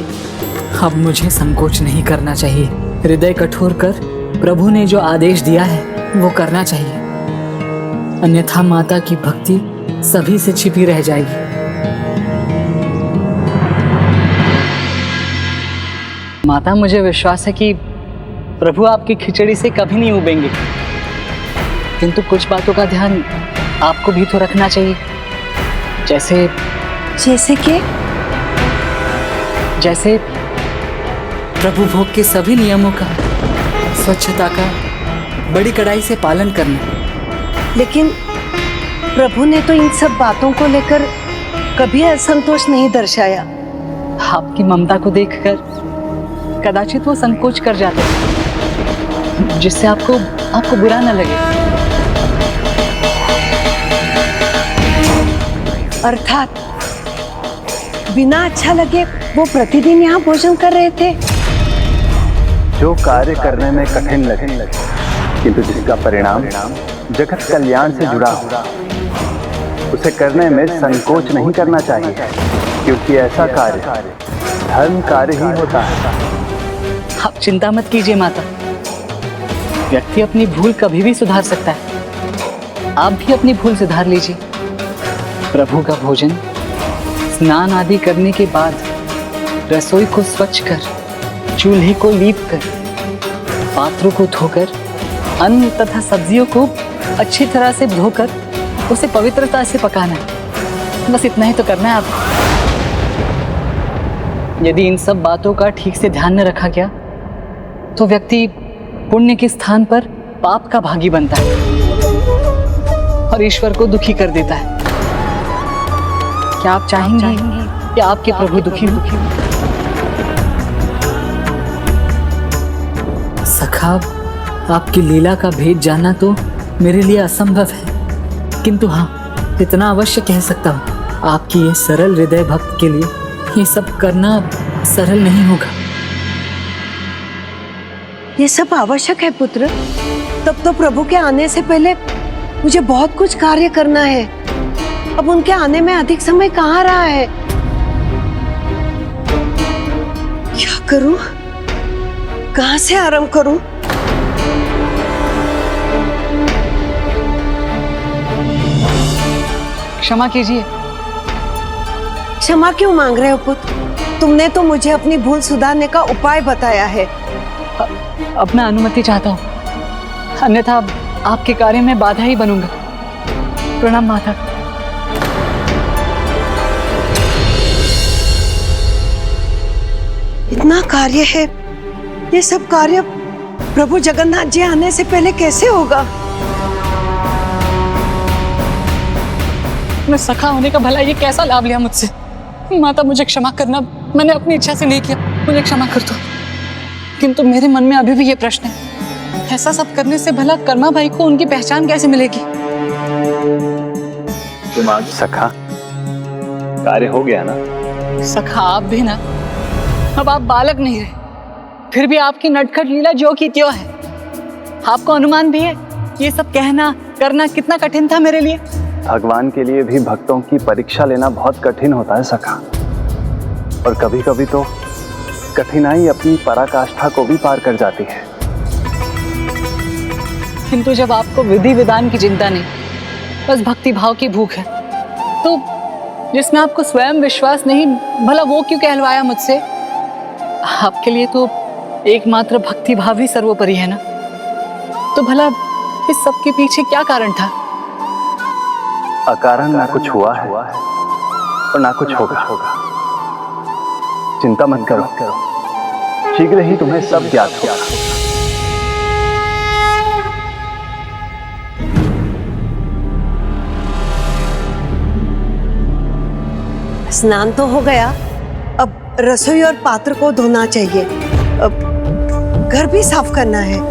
अब मुझे संकोच नहीं करना चाहिए। हृदय कठोर कर प्रभु ने जो आदेश दिया है वो करना चाहिए, अन्यथा माता की भक्ति सभी से छिपी रह जाएगी। माता, मुझे विश्वास है कि प्रभु आपकी खिचड़ी से कभी नहीं उबेंगे, किंतु कुछ बातों का ध्यान आपको भी तो रखना चाहिए। जैसे कि जैसे प्रभु भोग के सभी नियमों का, स्वच्छता का बड़ी कड़ाई से पालन करना। लेकिन प्रभु ने तो इन सब बातों को लेकर कभी असंतोष नहीं दर्शाया। आपकी ममता को देखकर कदाचित वो संकोच कर जाते हैं, जिससे आपको बुरा न लगे। अर्थात बिना अच्छा लगे वो प्रतिदिन यहाँ भोजन कर रहे थे। जो कार्य करने में कठिन लगे, किंतु जिसका परिणाम जगत कल्याण से जुड़ा हो, उसे करने में संकोच नहीं करना चाहिए, क्योंकि ऐसा कार्य धर्म कार्य ही होता है। आप चिंता मत कीजिए माता, व्यक्ति अपनी भूल कभी भी सुधार सकता है। आप भी अपनी भूल सुधार लीजिए। प्रभु का भोजन स्नान आदि करने के बाद रसोई को स्वच्छ कर, चूल्हे को लीप कर, पात्रों को धोकर, अन्न तथा सब्जियों को अच्छी तरह से धोकर उसे पवित्रता से पकाना है। बस इतना ही तो करना है आपको। यदि इन सब बातों का ठीक से ध्यान न रखा गया तो व्यक्ति पुण्य के स्थान पर पाप का भागी बनता है और ईश्वर को दुखी कर देता है। क्या आप चाहेंगे कि आपके प्रभु दुखी हो? सखा, आपकी लीला का भेद जानना तो मेरे लिए असंभव है, किंतु हाँ, इतना अवश्य कह सकता हूँ, आपकी ये सरल हृदय भक्त के लिए ये सब करना सरल नहीं होगा। ये सब आवश्यक है पुत्र, तब तो प्रभु के आने से पहले मुझे बहुत कुछ कार्य करना है। अब उनके आने में अधिक समय कहाँ रहा है। क्या करूं? कहाँ से आरंभ करूं? क्षमा कीजिए। क्षमा क्यों मांग रहे हो पुत्र? तुमने तो मुझे अपनी भूल सुधारने का उपाय बताया है। अब मैं अनुमति चाहता हूँ, अन्यथा आपके कार्य में बाधा ही बनूंगा। प्रणाम माता। इतना कार्य है, ये सब कार्य प्रभु जगन्नाथ जी आने से पहले कैसे होगा? मैं सखा होने का भला ये कैसा लाभ लिया मुझसे? माता मुझे क्षमा करना, मैंने अपनी इच्छा से नहीं किया, मुझे क्षमा कर दो। किंतु मेरे मन में अभी भी ये प्रश्न है, ऐसा सब करने से भला कर्मा भाई को उनकी पहचान कैसे मिलेगी? तुम आज सखा, कार्य हो गया ना? सखा आप भी ना, अब आप बालक नहीं रहे, फिर भी आपकी नटखट लीला जो की त्यों है। आपको अनुमान भी है ये सब कहना करना कितना कठिन था मेरे लिए। भगवान के लिए भी भक्तों की परीक्षा लेना बहुत कठिन होता है सखा, और कभी कभी तो कठिनाई अपनी पराकाष्ठा को भी पार कर जाती है। किंतु जब आपको विधि विधान की चिंता नहीं, बस भक्ति भाव की भूख है, तो जिसमें आपको स्वयं विश्वास नहीं, भला वो क्यों कहलवाया मुझसे? आपके लिए तो एकमात्र भक्ति भाव ही सर्वोपरि है ना, तो भला इस सब के पीछे क्या कारण था? अकारण ना कुछ हुआ है और ना कुछ होगा। चिंता मत करो, शीघ्र ही तुम्हें सब ज्ञात होगा। स्नान तो हो गया, अब रसोई और पात्र को धोना चाहिए, अब घर भी साफ करना है।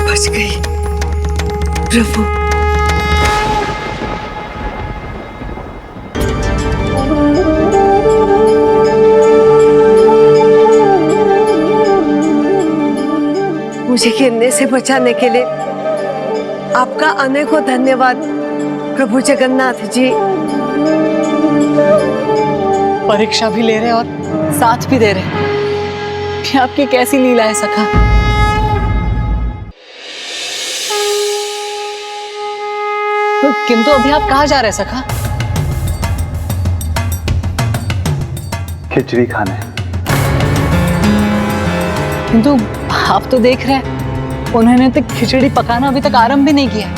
बच गई प्रभु। मुझे गिरने से बचाने के लिए आपका अनेकों धन्यवाद प्रभु जगन्नाथ जी। परीक्षा भी ले रहे और साथ भी दे रहे, ये आपकी कैसी लीला है सखा? किंतु अभी आप कहाँ जा रहे हैं सखा? खिचड़ी खाने। किंतु आप तो देख रहे हैं उन्होंने तो खिचड़ी पकाना अभी तक आरंभ भी नहीं किया।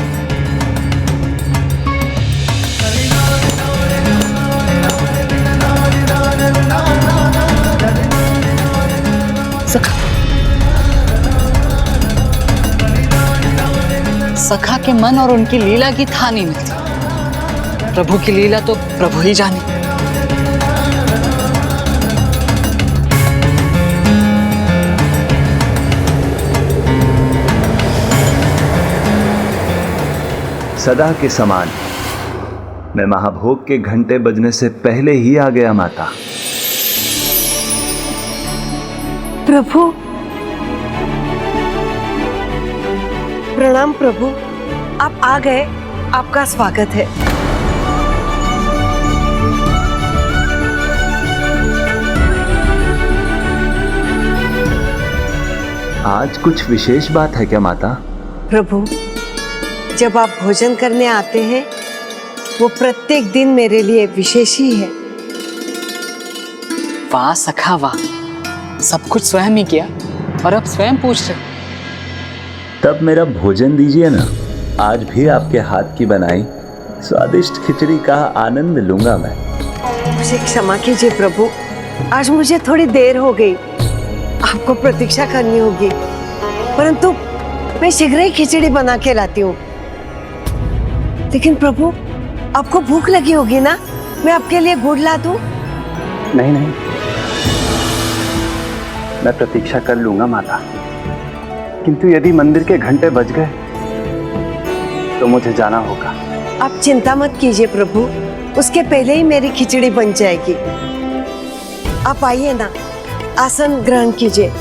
सखा के मन और उनकी लीला की था नहीं मिलती। प्रभु की लीला तो प्रभु ही जाने। सदा के समान मैं महाभोग के घंटे बजने से पहले ही आ गया माता। प्रभु प्रणाम प्रभु, आप आ गए, आपका स्वागत है। आज कुछ विशेष बात है क्या माता? प्रभु, जब आप भोजन करने आते हैं वो प्रत्येक दिन मेरे लिए विशेष ही है। वाह सखा वाह, सब कुछ स्वयं ही किया और अब स्वयं पूछ रहे। तब मेरा भोजन दीजिए ना, आज भी आपके हाथ की बनाई स्वादिष्ट खिचड़ी का आनंद लूंगा मैं। मुझे क्षमा कीजिए प्रभु, आज मुझे थोड़ी देर हो गई, आपको प्रतीक्षा करनी होगी, परंतु मैं शीघ्र ही खिचड़ी बना के लाती हूँ। लेकिन प्रभु, आपको भूख लगी होगी ना, मैं आपके लिए गुड़ ला दूं? नहीं नहीं, मैं प्रतीक्षा कर लूंगा माता, किंतु यदि मंदिर के घंटे बज गए तो मुझे जाना होगा। आप चिंता मत कीजिए प्रभु, उसके पहले ही मेरी खिचड़ी बन जाएगी। आप आइए ना, आसन ग्रहण कीजिए।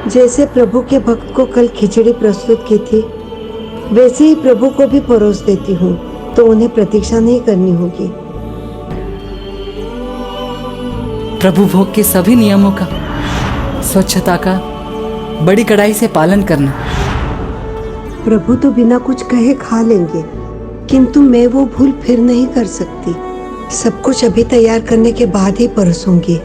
जैसे प्रभु के भक्त को कल खिचड़ी प्रस्तुत की थी, वैसे ही प्रभु को भी परोस देती हूँ, तो उन्हें प्रतीक्षा नहीं करनी होगी। प्रभु भोग के सभी नियमों का, स्वच्छता का बड़ी कड़ाई से पालन करना। प्रभु तो बिना कुछ कहे खा लेंगे, किंतु मैं वो भूल फिर नहीं कर सकती। सब कुछ अभी तैयार करने के बाद ही परोसूंगी।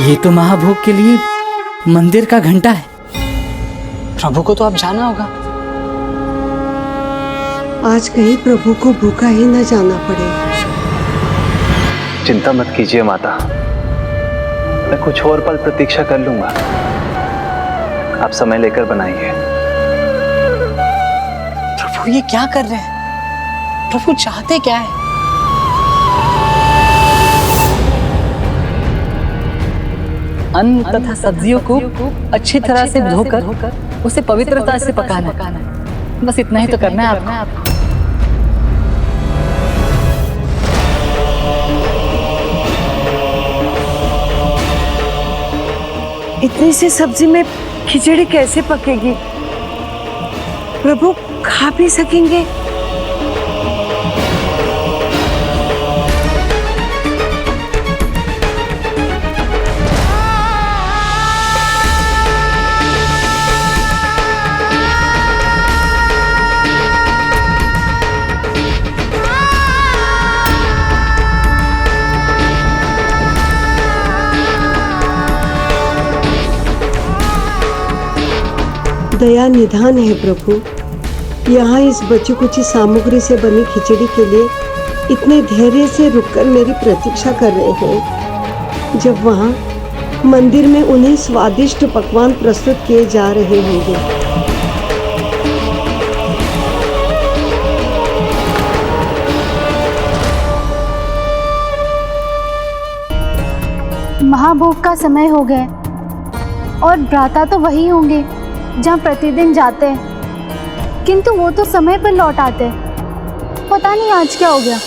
ये तो महाभोग के लिए मंदिर का घंटा है। प्रभु को तो अब जाना होगा। आज कहीं प्रभु को भूखा ही न जाना पड़े। चिंता मत कीजिए माता, मैं कुछ और पल प्रतीक्षा कर लूंगा। आप समय लेकर बनाइए। प्रभु ये क्या कर रहे हैं? प्रभु चाहते क्या है? अन्न तथा सब्जियों को अच्छी तरह से धोकर उसे पवित्रता से पकाना, बस इतना ही तो करना है आपको। इतनी सी सब्जी में खिचड़ी कैसे पकेगी? प्रभु खा भी सकेंगे? दया निधान है प्रभु। यहाँ इस बची कुची सामग्री से बनी खिचड़ी के लिए इतने धैर्य से रुककर मेरी प्रतीक्षा कर रहे हैं, जब वहाँ मंदिर में उन्हें स्वादिष्ट पकवान प्रस्तुत किए जा रहे होंगे। महाभोग का समय हो गया और भ्राता तो वही होंगे जहाँ प्रतिदिन जाते हैं, किंतु वो तो समय पर लौट आते हैं। पता नहीं आज क्या हो गया।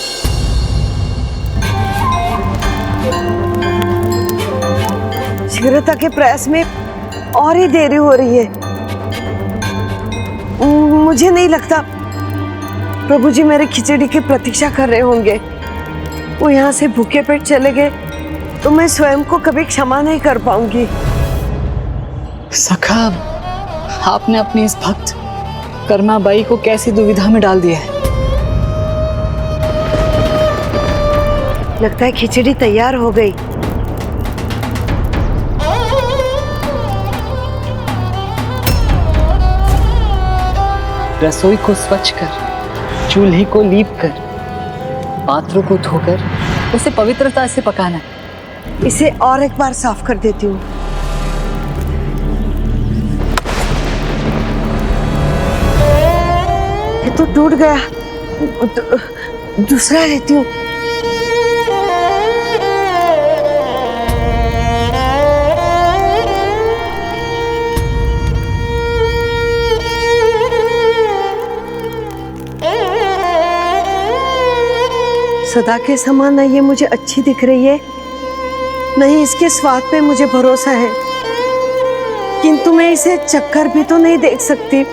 शीघ्रता के प्रयास में और ही देरी हो रही है। मुझे नहीं लगता प्रभु जी मेरे खिचड़ी की प्रतीक्षा कर रहे होंगे। वो यहाँ से भूखे पेट चले गए तो मैं स्वयं को कभी क्षमा नहीं कर पाऊंगी। सखा, आपने अपनी इस भक्त कर्माबाई को कैसी दुविधा में डाल दिया है। लगता है खिचड़ी तैयार हो गई। रसोई को स्वच्छ कर, चूल्हे को लीप कर, पात्रों को धोकर उसे पवित्रता से पकाना। इसे और एक बार साफ कर देती हूँ। ये तो टूट गया, दूसरा लेती हूँ। सदा के समान न ये मुझे अच्छी दिख रही है, नहीं इसके स्वाद पे मुझे भरोसा है, किंतु मैं इसे चक्कर भी तो नहीं देख सकती।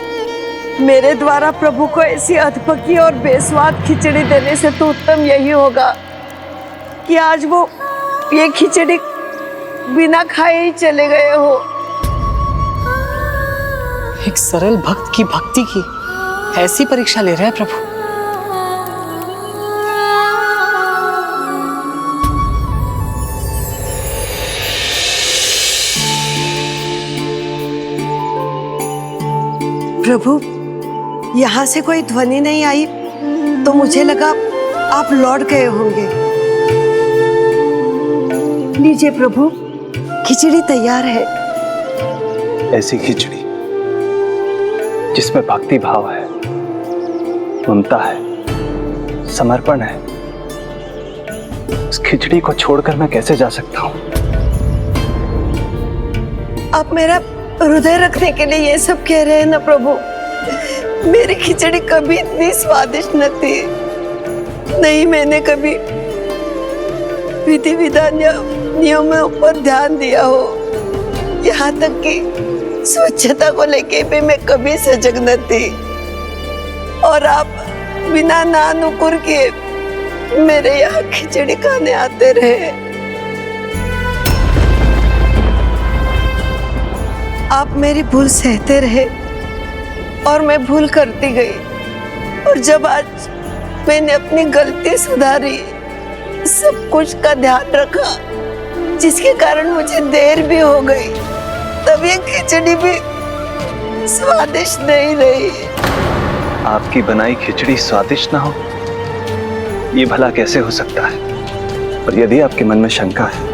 मेरे द्वारा प्रभु को ऐसी अधपकी और बेस्वाद खिचड़ी देने से तो उत्तम यही होगा कि आज वो ये खिचड़ी बिना खाए ही चले गए हो। एक सरल भक्त की भक्ति की ऐसी परीक्षा ले रहे हैं प्रभु। प्रभु, यहाँ से कोई ध्वनि नहीं आई तो मुझे लगा आप लौट गए होंगे। लीजिए प्रभु, खिचड़ी तैयार है। ऐसी खिचड़ी जिसमें भक्ति भाव है, ममता है, समर्पण है, उस खिचड़ी को छोड़कर मैं कैसे जा सकता हूँ? आप मेरा हृदय रखने के लिए ये सब कह रहे हैं ना प्रभु। मेरी खिचड़ी कभी इतनी स्वादिष्ट न थी। नहीं, मैंने कभी विधि विधान या नियमों पर ध्यान दिया हो। यहाँ तक कि स्वच्छता को लेके भी मैं कभी सजग न थी। और आप बिना नानुकुर किए मेरे यहाँ खिचड़ी खाने आते रहे। आप मेरी भूल सहते रहे और मैं भूल करती गई। और जब आज मैंने अपनी गलती सुधारी, सब कुछ का ध्यान रखा, जिसके कारण मुझे देर भी हो गई, तब ये खिचड़ी भी स्वादिष्ट नहीं रही। आपकी बनाई खिचड़ी स्वादिष्ट ना हो, ये भला कैसे हो सकता है? और यदि आपके मन में शंका है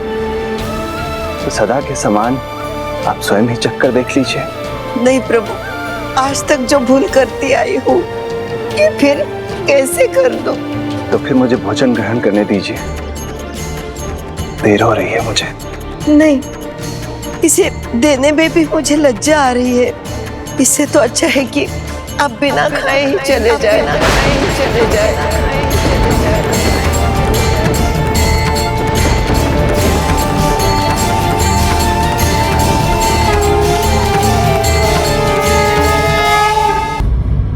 तो सदा के समान आप स्वयं ही चख कर देख लीजिए। नहीं प्रभु, आज तक जो भूल करती आई हूँ, ये फिर कैसे कर दूं? तो फिर मुझे भोजन ग्रहण करने दीजिए, देर हो रही है मुझे। नहीं, इसे देने में भी मुझे लज्जा आ रही है। इससे तो अच्छा है कि आप बिना खाए ही चले जाए।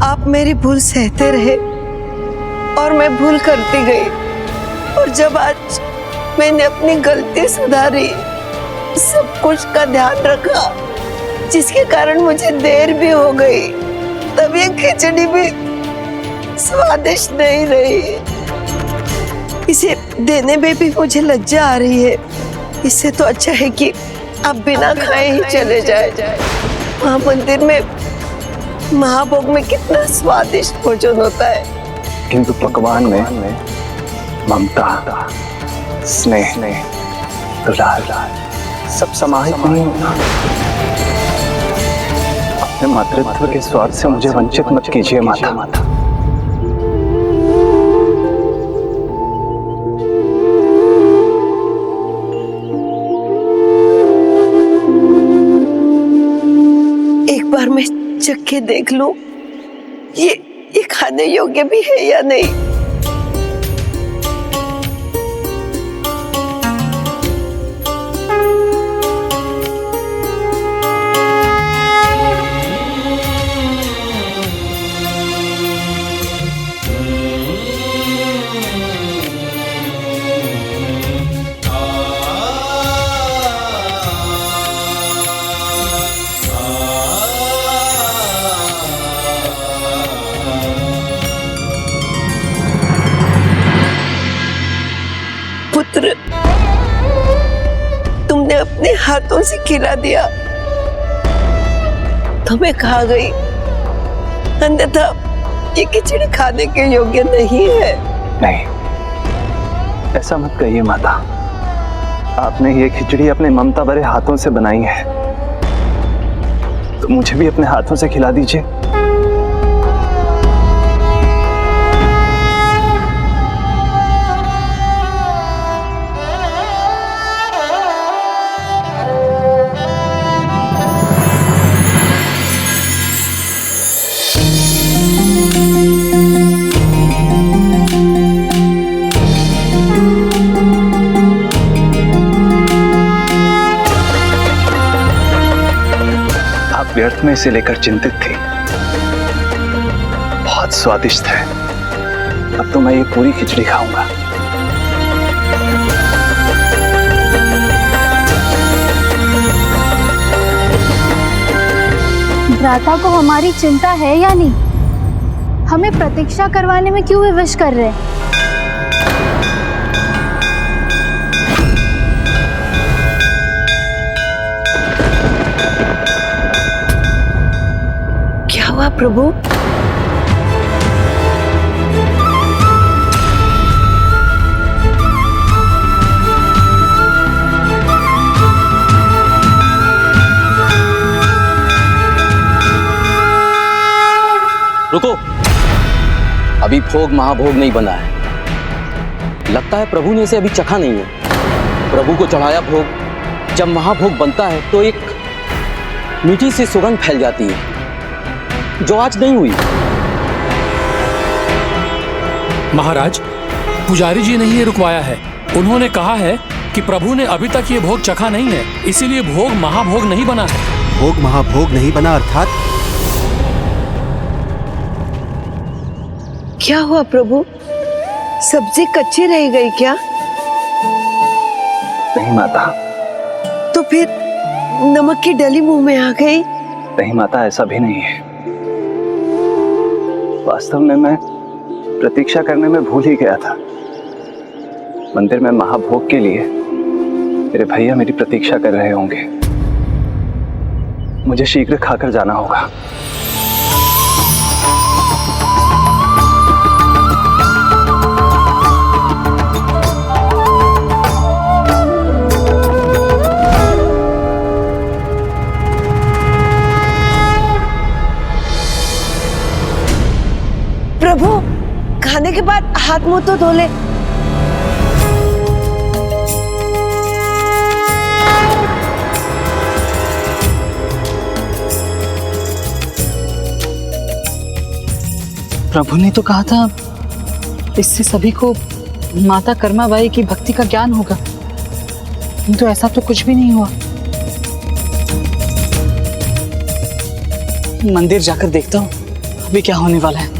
आप मेरी भूल सहते रहे और मैं भूल करती गई। और जब आज मैंने अपनी गलती सुधारी, सब कुछ का ध्यान रखा, जिसके कारण मुझे देर भी हो गई, तब ये खिचड़ी भी स्वादिष्ट नहीं रही। इसे देने में भी मुझे लज्जा आ रही है। इससे तो अच्छा है कि आप बिना खाए ही चले जाए। वहाँ मंदिर में महाभोग में कितना स्वादिष्ट भोजन होता है, किंतु पकवान में ममता, स्नेह, दुलार सब समाहित नहीं होता। अपने मातृत्व के स्वाद से मुझे वंचित मत कीजिए माता। एक बार मैं चख के देख लूं, ये खाने योग्य भी है या नहीं। पुत्र, तुमने अपने हाथों से खिला दिया तो मैं खा गई, अन्यथा ये खिचड़ी खाने के योग्य नहीं है। नहीं, ऐसा मत कहिए माता। आपने ये खिचड़ी अपने ममता भरे हाथों से बनाई है, तो मुझे भी अपने हाथों से खिला दीजिए। व्यर्थ में इसे लेकर चिंतित थी। बहुत स्वादिष्ट है। अब तो मैं ये पूरी खिचड़ी खाऊंगा। भ्राता को हमारी चिंता है या नहीं? हमें प्रतीक्षा करवाने में क्यों विवश कर रहे हैं? क्या हुआ प्रभु? रुको, अभी भोग महाभोग नहीं बना है। लगता है प्रभु ने इसे अभी चखा नहीं है। प्रभु को चढ़ाया भोग जब महाभोग बनता है तो एक मीठी सी सुगंध फैल जाती है, जो आज नहीं हुई। महाराज, पुजारी जी ने ये रुकवाया है। उन्होंने कहा है कि प्रभु ने अभी तक ये भोग चखा नहीं है, इसीलिए भोग महाभोग नहीं बना है। भोग महाभोग नहीं बना अर्थात? क्या हुआ प्रभु? सब्जी कच्ची रह गई क्या? नहीं माता। तो फिर नमक की डली मुंह में आ गई? नहीं माता, ऐसा भी नहीं है। वास्तव में मैं प्रतीक्षा करने में भूल ही गया था। मंदिर में महाभोग के लिए मेरे भैया मेरी प्रतीक्षा कर रहे होंगे। मुझे शीघ्र खाकर जाना होगा। प्रभु, खाने के बाद हाथ मुंह तो धो ले। प्रभु ने तो कहा था इससे सभी को माता कर्माबाई की भक्ति का ज्ञान होगा, किंतु ऐसा तो कुछ भी नहीं हुआ। मंदिर जाकर देखता हूँ अभी क्या होने वाला है।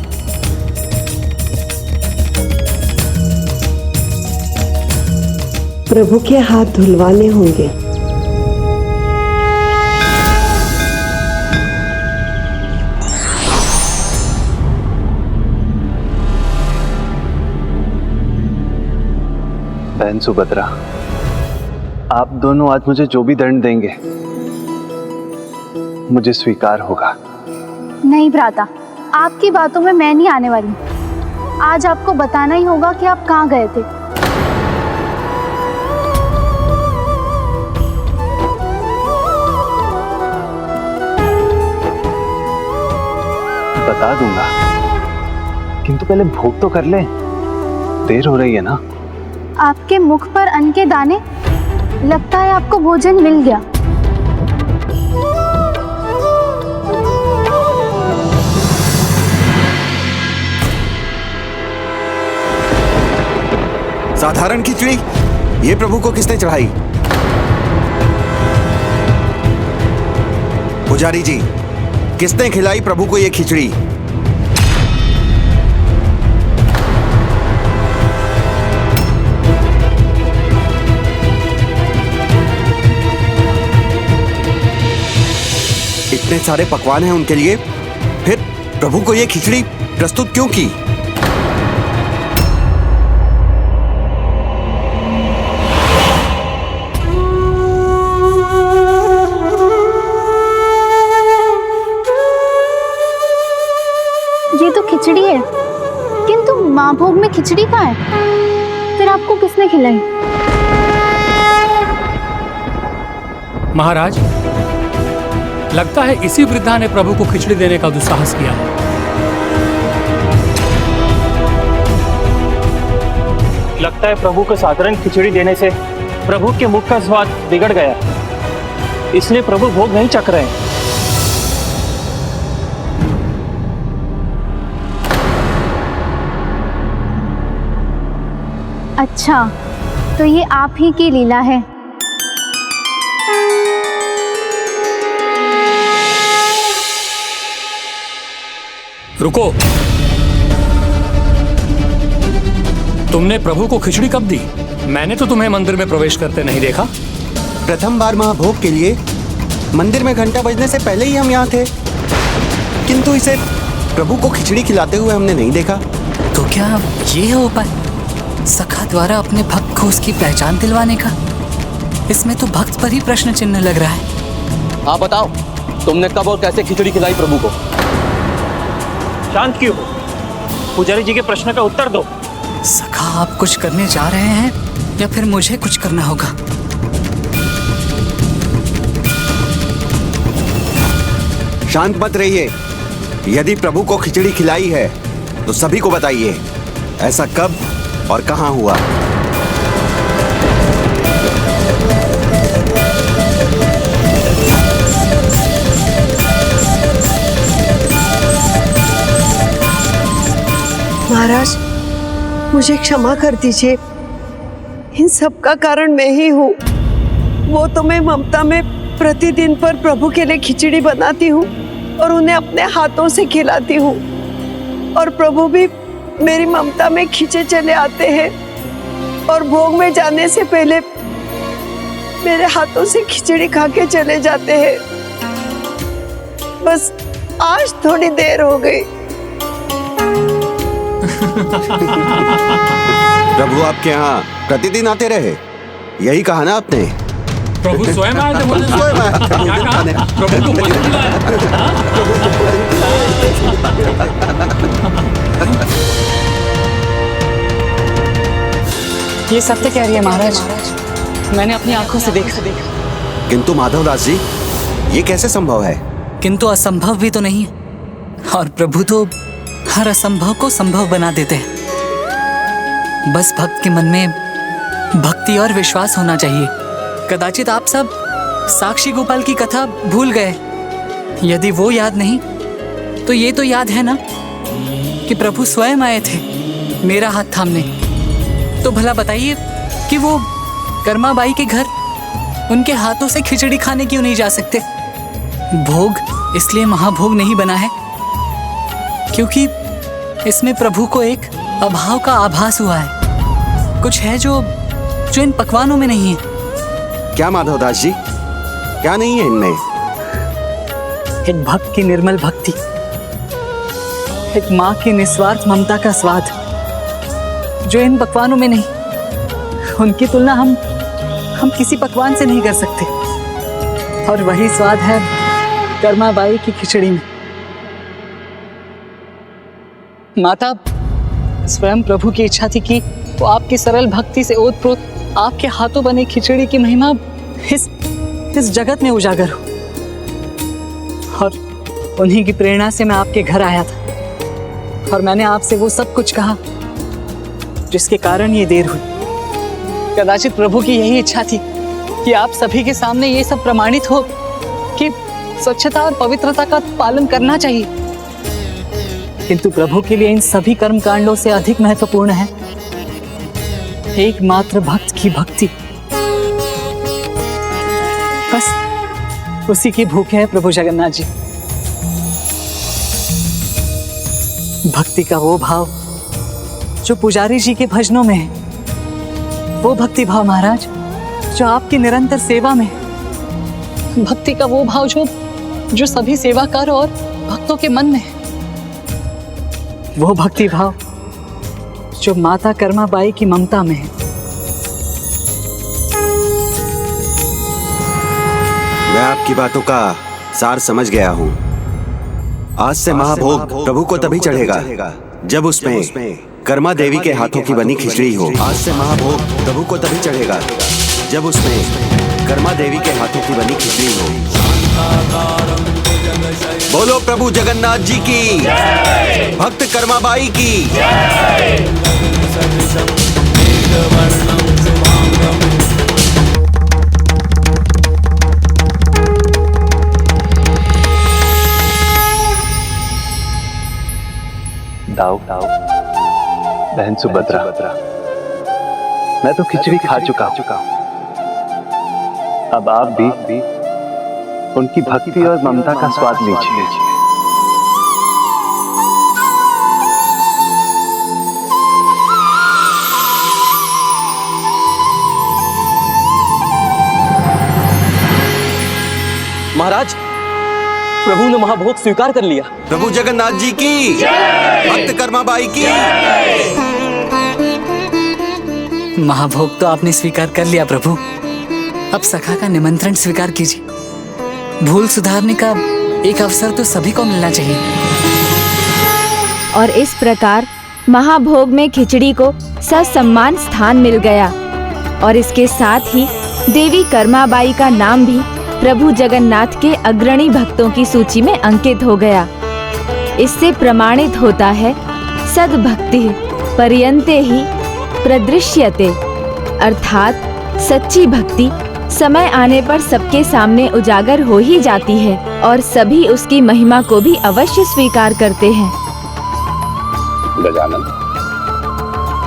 प्रभु के हाथ धुलवाने होंगे। बहन सुभद्रा, आप दोनों आज मुझे जो भी दंड देंगे मुझे स्वीकार होगा। नहीं भ्राता, आपकी बातों में मैं नहीं आने वाली। आज आपको बताना ही होगा कि आप कहाँ गए थे। बता दूंगा, किंतु पहले भोग तो कर ले। देर हो रही है ना। आपके मुख पर अन्न के दाने, लगता है आपको भोजन मिल गया। साधारण खिचड़ी ये प्रभु को किसने चढ़ाई? पुजारी जी, किसने खिलाई प्रभु को ये खिचड़ी? इतने सारे पकवान हैं उनके लिए, फिर प्रभु को ये खिचड़ी प्रस्तुत क्यों की? ये तो खिचड़ी है, किंतु माँ भोग में खिचड़ी कहाँ है? फिर आपको किसने खिलाई? महाराज, लगता है इसी वृद्धा ने प्रभु को खिचड़ी देने का दुस्साहस किया है। लगता है प्रभु को साधारण खिचड़ी देने से प्रभु के मुख का स्वाद बिगड़ गया, इसलिए प्रभु भोग नहीं चख रहे हैं। अच्छा, तो ये आप ही की लीला है। रुको, तुमने प्रभु को खिचड़ी कब दी? मैंने तो तुम्हें मंदिर में प्रवेश करते नहीं देखा। प्रथम बार महाभोग के लिए मंदिर में घंटा बजने से पहले ही हम यहाँ थे, किंतु इसे प्रभु को खिचड़ी खिलाते हुए हमने नहीं देखा। तो क्या ये है उपाय सखा द्वारा अपने भक्त को उसकी पहचान दिलवाने का? इसमें तो भक्त पर ही प्रश्न चिन्ह लग रहा है। हाँ बताओ, तुमने कब और कैसे खिचड़ी खिलाई प्रभु को? शांत क्यों हो? पुजारी जी के प्रश्न का उत्तर दो। सखा, आप कुछ करने जा रहे हैं या फिर मुझे कुछ करना होगा? शांत मत रहिए। यदि प्रभु को खिचड़ी खिलाई है तो सभी को बताइए, ऐसा कब और कहां हुआ। महाराज, मुझे क्षमा कर दीजिए। इन सब का कारण मैं ही हूँ। वो तो मैं ममता में प्रतिदिन पर प्रभु के लिए खिचड़ी बनाती हूँ और उन्हें अपने हाथों से खिलाती हूँ, और प्रभु भी मेरी ममता में खींचे चले आते हैं और भोग में जाने से पहले मेरे हाथों से खिचड़ी खा के चले जाते हैं। बस आज थोड़ी देर हो गई। प्रभु आपके यहाँ प्रतिदिन आते रहे, यही कहा ना आपने? प्रभु स्वयं आए थे। प्रभु स्वयं आए। क्या कहा? प्रभु को पता चला। ये सत्य कह रही है महाराज, मैंने अपनी आंखों से देखा। किंतु माधवदास जी, ये कैसे संभव है? किंतु असंभव भी तो नहीं है, और प्रभु तो हर असंभव को संभव बना देते हैं। बस भक्त के मन में भक्ति और विश्वास होना चाहिए। कदाचित आप सब साक्षी गोपाल की कथा भूल गए। यदि वो याद नहीं तो ये तो याद है ना कि प्रभु स्वयं आए थे मेरा हाथ थामने। तो भला बताइए कि वो कर्माबाई के घर उनके हाथों से खिचड़ी खाने क्यों नहीं जा सकते? भोग इसलिए महाभोग नहीं बना है क्योंकि इसमें प्रभु को एक अभाव का आभास हुआ है। कुछ है जो इन पकवानों में नहीं है। क्या माधवदास जी, क्या नहीं है इनमें? एक भक्त की निर्मल भक्ति, एक माँ की निस्वार्थ ममता का स्वाद जो इन पकवानों में नहीं। उनकी तुलना हम किसी पकवान से नहीं कर सकते, और वही स्वाद है कर्माबाई की खिचड़ी में। माता स्वयं प्रभु की इच्छा थी कि वो आपकी सरल भक्ति से ओतप्रोत आपके हाथों बने खिचड़ी की महिमा इस जगत में उजागर हो, और उन्हीं की प्रेरणा से मैं आपके घर आया था और मैंने आपसे वो सब कुछ कहा जिसके कारण ये देर हुई। कदाचित प्रभु की यही इच्छा थी कि आप सभी के सामने ये सब प्रमाणित हो कि स्वच्छता और पवित्रता का पालन करना चाहिए। किंतु प्रभु के लिए इन सभी कर्म कांडों से अधिक महत्वपूर्ण है एकमात्र भक्त की भक्ति। बस उसी की भूखे है प्रभु जगन्नाथ जी। भक्ति का वो भाव जो पुजारी जी के भजनों में है, वो भक्ति भाव महाराज जो आपकी निरंतर सेवा में है। भक्ति का वो भाव जो सभी सेवाकार और भक्तों के मन में है। वो भक्ति भाव जो माता कर्माबाई की ममता में है। मैं आपकी बातों का सार समझ गया हूँ। आज से महाभोग प्रभु को तभी चढ़ेगा जब उसमें कर्मा देवी के हाथों की बनी खिचड़ी हो। आज से महाभोग प्रभु को तभी चढ़ेगा जब उसमें कर्मा देवी के हाथों की बनी खिचड़ी हो। बोलो प्रभु जगन्नाथ जी की, भक्त कर्माबाई की। दाऊ बहन सुभद्रा, मैं तो खिचड़ी खा चुका हूँ। अब आप भी उनकी भक्ति और ममता का स्वाद लीजिए। महाराज, प्रभु ने महाभोग स्वीकार कर लिया। प्रभु जगन्नाथ जी की, भक्त कर्माबाई की। महाभोग तो आपने स्वीकार कर लिया प्रभु, अब सखा का निमंत्रण स्वीकार कीजिए। भूल सुधारने का एक अवसर तो सभी को मिलना चाहिए। और इस प्रकार महाभोग में खिचड़ी को ससम्मान स्थान मिल गया और इसके साथ ही देवी कर्माबाई का नाम भी प्रभु जगन्नाथ के अग्रणी भक्तों की सूची में अंकित हो गया। इससे प्रमाणित होता है सद्भक्ति पर्यन्ते ही प्रदृश्यते, अर्थात सच्ची भक्ति समय आने पर सबके सामने उजागर हो ही जाती है और सभी उसकी महिमा को भी अवश्य स्वीकार करते हैं। गजानन,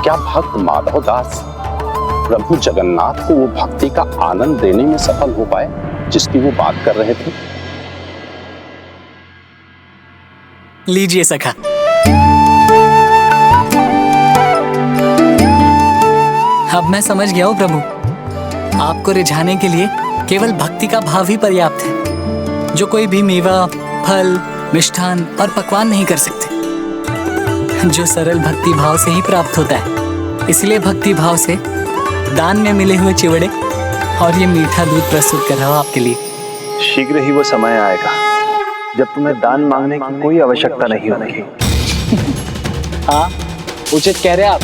क्या भक्त माधव दास प्रभु जगन्नाथ को वो भक्ति का आनंद देने में सफल हो पाए जिसकी वो बात कर रहे थे? लीजिए सखा। अब मैं समझ गया हूँ प्रभु, आपको रिझाने के लिए केवल भक्ति का भाव ही पर्याप्त है, जो कोई भी मेवा, फल, मिष्ठान और पकवान नहीं कर सकते, जो सरल भक्ति भाव से ही प्राप्त होता है। इसलिए भक्ति भाव से दान में मिले हुए चिवड़े और ये मीठा दूध प्रस्तुत कर रहा हूँ आपके लिए। शीघ्र ही वो समय आएगा जब तुम्हें दान मांगने की कोई आवश्यकता नहीं होगी। हाँ, उचित कह रहे आप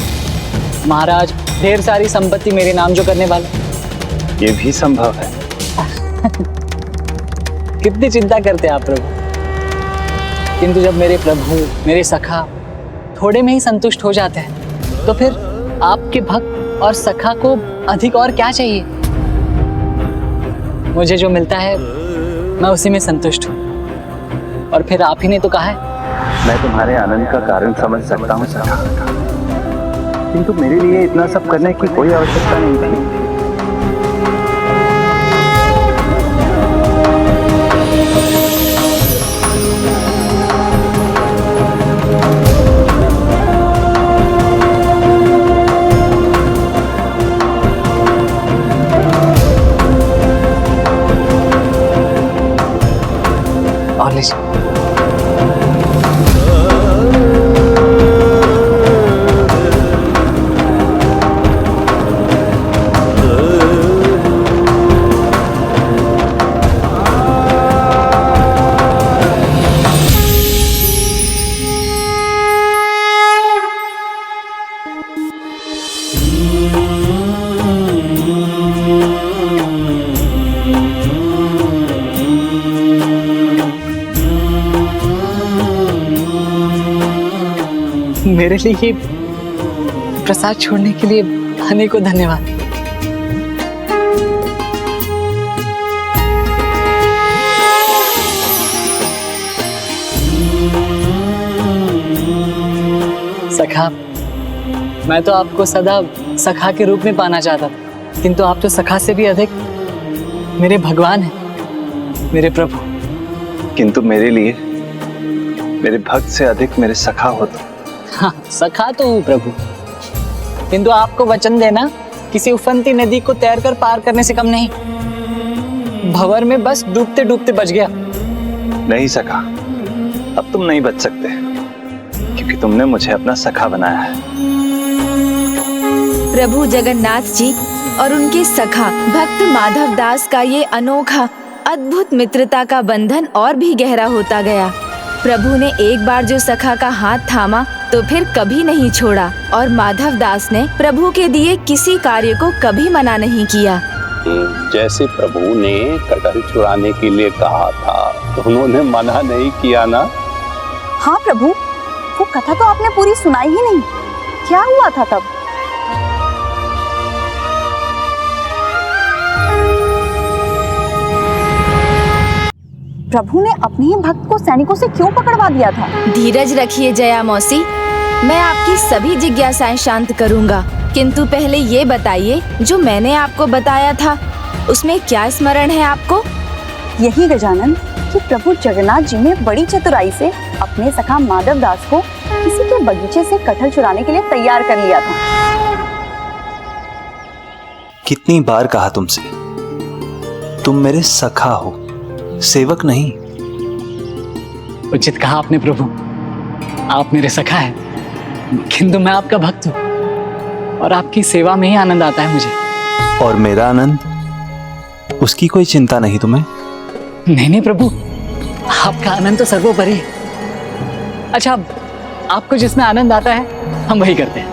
महाराज, ढेर सारी संपत्ति मेरे नाम जो करने वाला। ये भी संभव है। कितनी चिंता करते हैं आप प्रभु, किंतु जब मेरे प्रभु, मेरे सखा थोड़े में ही संतुष्ट हो जाते हैं तो फिर आपके भक्त और सखा को अधिक और क्या चाहिए। मुझे जो मिलता है मैं उसी में संतुष्ट हूँ। और फिर आप ही ने तो कहा है। मैं तुम्हारे आनंद का कारण समझ सकता हूँ सखा, किंतु मेरे लिए इतना सब करने की कोई आवश्यकता नहीं थी। और लीजिए। मेरे लिए प्रसाद छोड़ने के लिए अनेकों धन्यवाद। सखा, मैं तो आपको सदा सखा के रूप में पाना चाहता था, किंतु आप तो सखा से भी अधिक मेरे भगवान हैं, मेरे प्रभु। किंतु मेरे लिए मेरे भक्त से अधिक मेरे सखा हो तुम। हाँ, सखा तो हूँ प्रभु, किंतु आपको वचन देना किसी उफनती नदी को तैरकर पार करने से कम नहीं। भंवर में बस डूबते डूबते बच गया। नहीं सखा, अब तुम नहीं बच सकते, क्योंकि तुमने मुझे अपना सखा बनाया है। प्रभु जगन्नाथ जी और उनके सखा भक्त माधव दास का ये अनोखा अद्भुत मित्रता का बंधन और भी गहरा होता गया। प्रभु ने एक बार जो सखा का हाथ थामा तो फिर कभी नहीं छोड़ा और माधव दास ने प्रभु के दिए किसी कार्य को कभी मना नहीं किया। जैसे प्रभु ने कटहल चुराने के लिए कहा था तो उन्होंने मना नहीं किया ना? हाँ प्रभु, वो कथा तो आपने पूरी सुनाई ही नहीं। क्या हुआ था तब? प्रभु ने अपने ही भक्त को सैनिकों से क्यों पकड़वा दिया था? धीरज रखिए जया मौसी, मैं आपकी सभी जिज्ञासाएं शांत करूंगा, किंतु पहले ये बताइए जो मैंने आपको बताया था उसमें क्या स्मरण है आपको? यही गजानन कि प्रभु जगन्नाथ जी ने बड़ी चतुराई से अपने सखा माधव दास को किसी के बगीचे से कटहल चुराने के लिए तैयार कर लिया था। कितनी बार कहा तुमसे, तुम मेरे सखा हो, सेवक नहीं। उचित कहा आपने प्रभु, आप मेरे सखा हैं, किंतु मैं आपका भक्त हूँ और आपकी सेवा में ही आनंद आता है मुझे। और मेरा आनंद, उसकी कोई चिंता नहीं तुम्हें? नहीं नहीं प्रभु, आपका आनंद तो सर्वोपरि है। अच्छा, आपको जिसमें आनंद आता है हम वही करते हैं।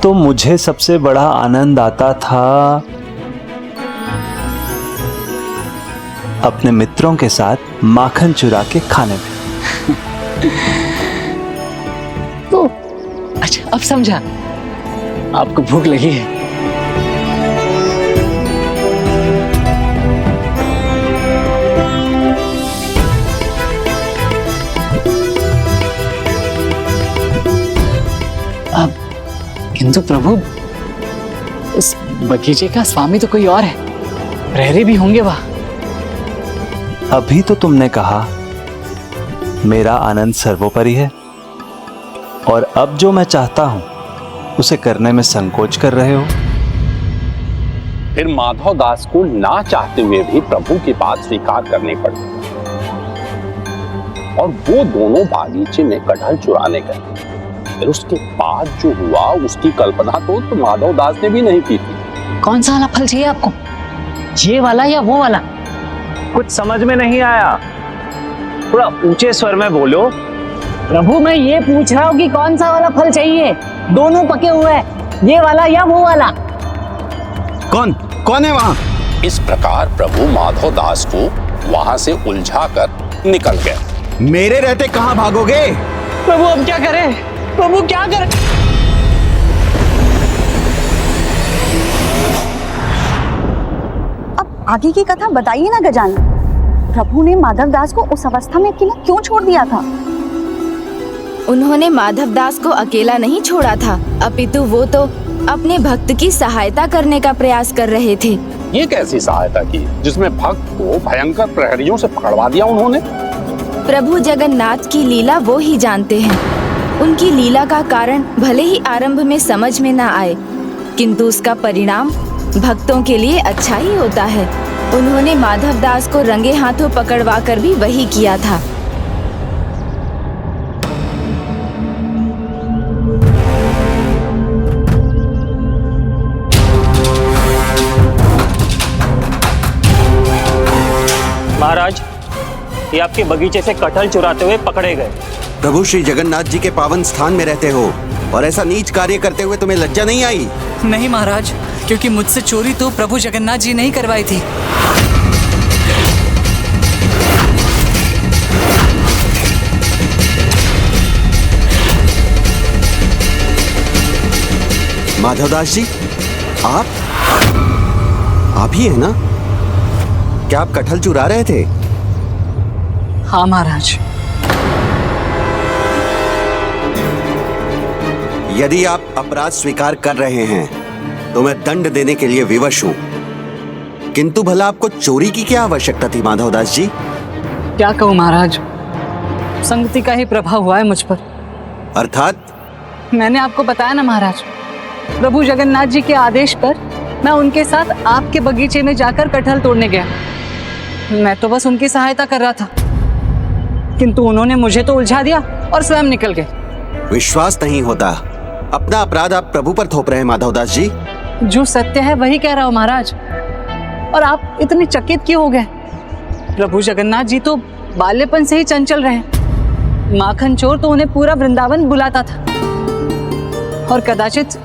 तो मुझे सबसे बड़ा आनंद आता था अपने मित्रों के साथ माखन चुरा के खाने में। तो अच्छा, अब समझा, आपको भूख लगी है। अब किंतु प्रभु, इस बगीचे का स्वामी तो कोई और है, प्रहरी भी होंगे वहां। अभी तो तुमने कहा मेरा आनंद सर्वोपरि है, और अब जो मैं चाहता हूं उसे करने में संकोच कर रहे हो। फिर माधव दास को ना चाहते हुए भी प्रभु की बात स्वीकार करनी पड़ी, और वो दोनों बागीचे में कटहल चुराने गए। फिर उसके बाद जो हुआ उसकी कल्पना तो माधव दास ने भी नहीं की थी। कौन सा वाला फल चाहिए आपको, ये वाला या वो वाला? कुछ समझ में नहीं आया, थोड़ा ऊंचे स्वर में बोलो। प्रभु, मैं ये पूछ रहा हूँ कि कौन सा वाला फल चाहिए? दोनों पके हुए हैं, ये वाला या वो वाला? कौन है वहां? इस प्रकार प्रभु माधव दास को वहां से उलझा कर निकल गए। मेरे रहते कहां भागोगे? प्रभु अब क्या करें? प्रभु क्या करें? अब आगे की कथा बताइए ना गजानन। प्रभु ने माधव दास को उस अवस्था में अकेला क्यों छोड़ दिया था? उन्होंने माधव दास को अकेला नहीं छोड़ा था, अपितु वो तो अपने भक्त की सहायता करने का प्रयास कर रहे थे। ये कैसी सहायता की जिसमें भक्त को भयंकर प्रहरियों से पकड़वा दिया उन्होंने? प्रभु जगन्नाथ की लीला वो ही जानते हैं। उनकी लीला का कारण भले ही आरंभ में समझ में ना आए, किंतु उसका परिणाम भक्तों के लिए अच्छा ही होता है। उन्होंने माधव दास को रंगे हाथों पकड़वा कर भी वही किया था। महाराज, ये आपके बगीचे से कटहल चुराते हुए पकड़े गए। प्रभु श्री जगन्नाथ जी के पावन स्थान में रहते हो और ऐसा नीच कार्य करते हुए तुम्हें लज्जा नहीं आई? नहीं महाराज, क्योंकि मुझसे चोरी तो प्रभु जगन्नाथ जी ने ही करवाई थी। माधवदास जी, आप ही है ना? क्या आप कटहल चुरा रहे थे? हाँ महाराज। यदि आप अपराध स्वीकार कर रहे हैं तो मैं दंड देने के लिए विवश हूं, किंतु भला आपको चोरी की क्या आवश्यकता थी माधवदास जी? क्या कहूँ महाराज, संगति का ही प्रभाव हुआ है मुझ पर। अर्थात? मैंने आपको बताया ना महाराज, प्रभु जगन्नाथ जी के आदेश पर मैं उनके साथ आपके बगीचे में जाकर कटहल तोड़ने गया। मैं तो बस उनकी सहायता कर रहा था, किंतु उन्होंने मुझे तो उलझा दिया और स्वयं निकल गए। विश्वास नहीं होता, अपना अपराध आप प्रभु पर थोप रहे हैं माधवदास जी। जो सत्य है वही कह रहा हूँ महाराज, और आप इतने चकित क्यों हो गए? प्रभु जगन्नाथ जी तो बाल्यपन से ही चंचल रहे। माखन चोर तो उन्हें पूरा वृंदावन बुलाता था, और कदाचित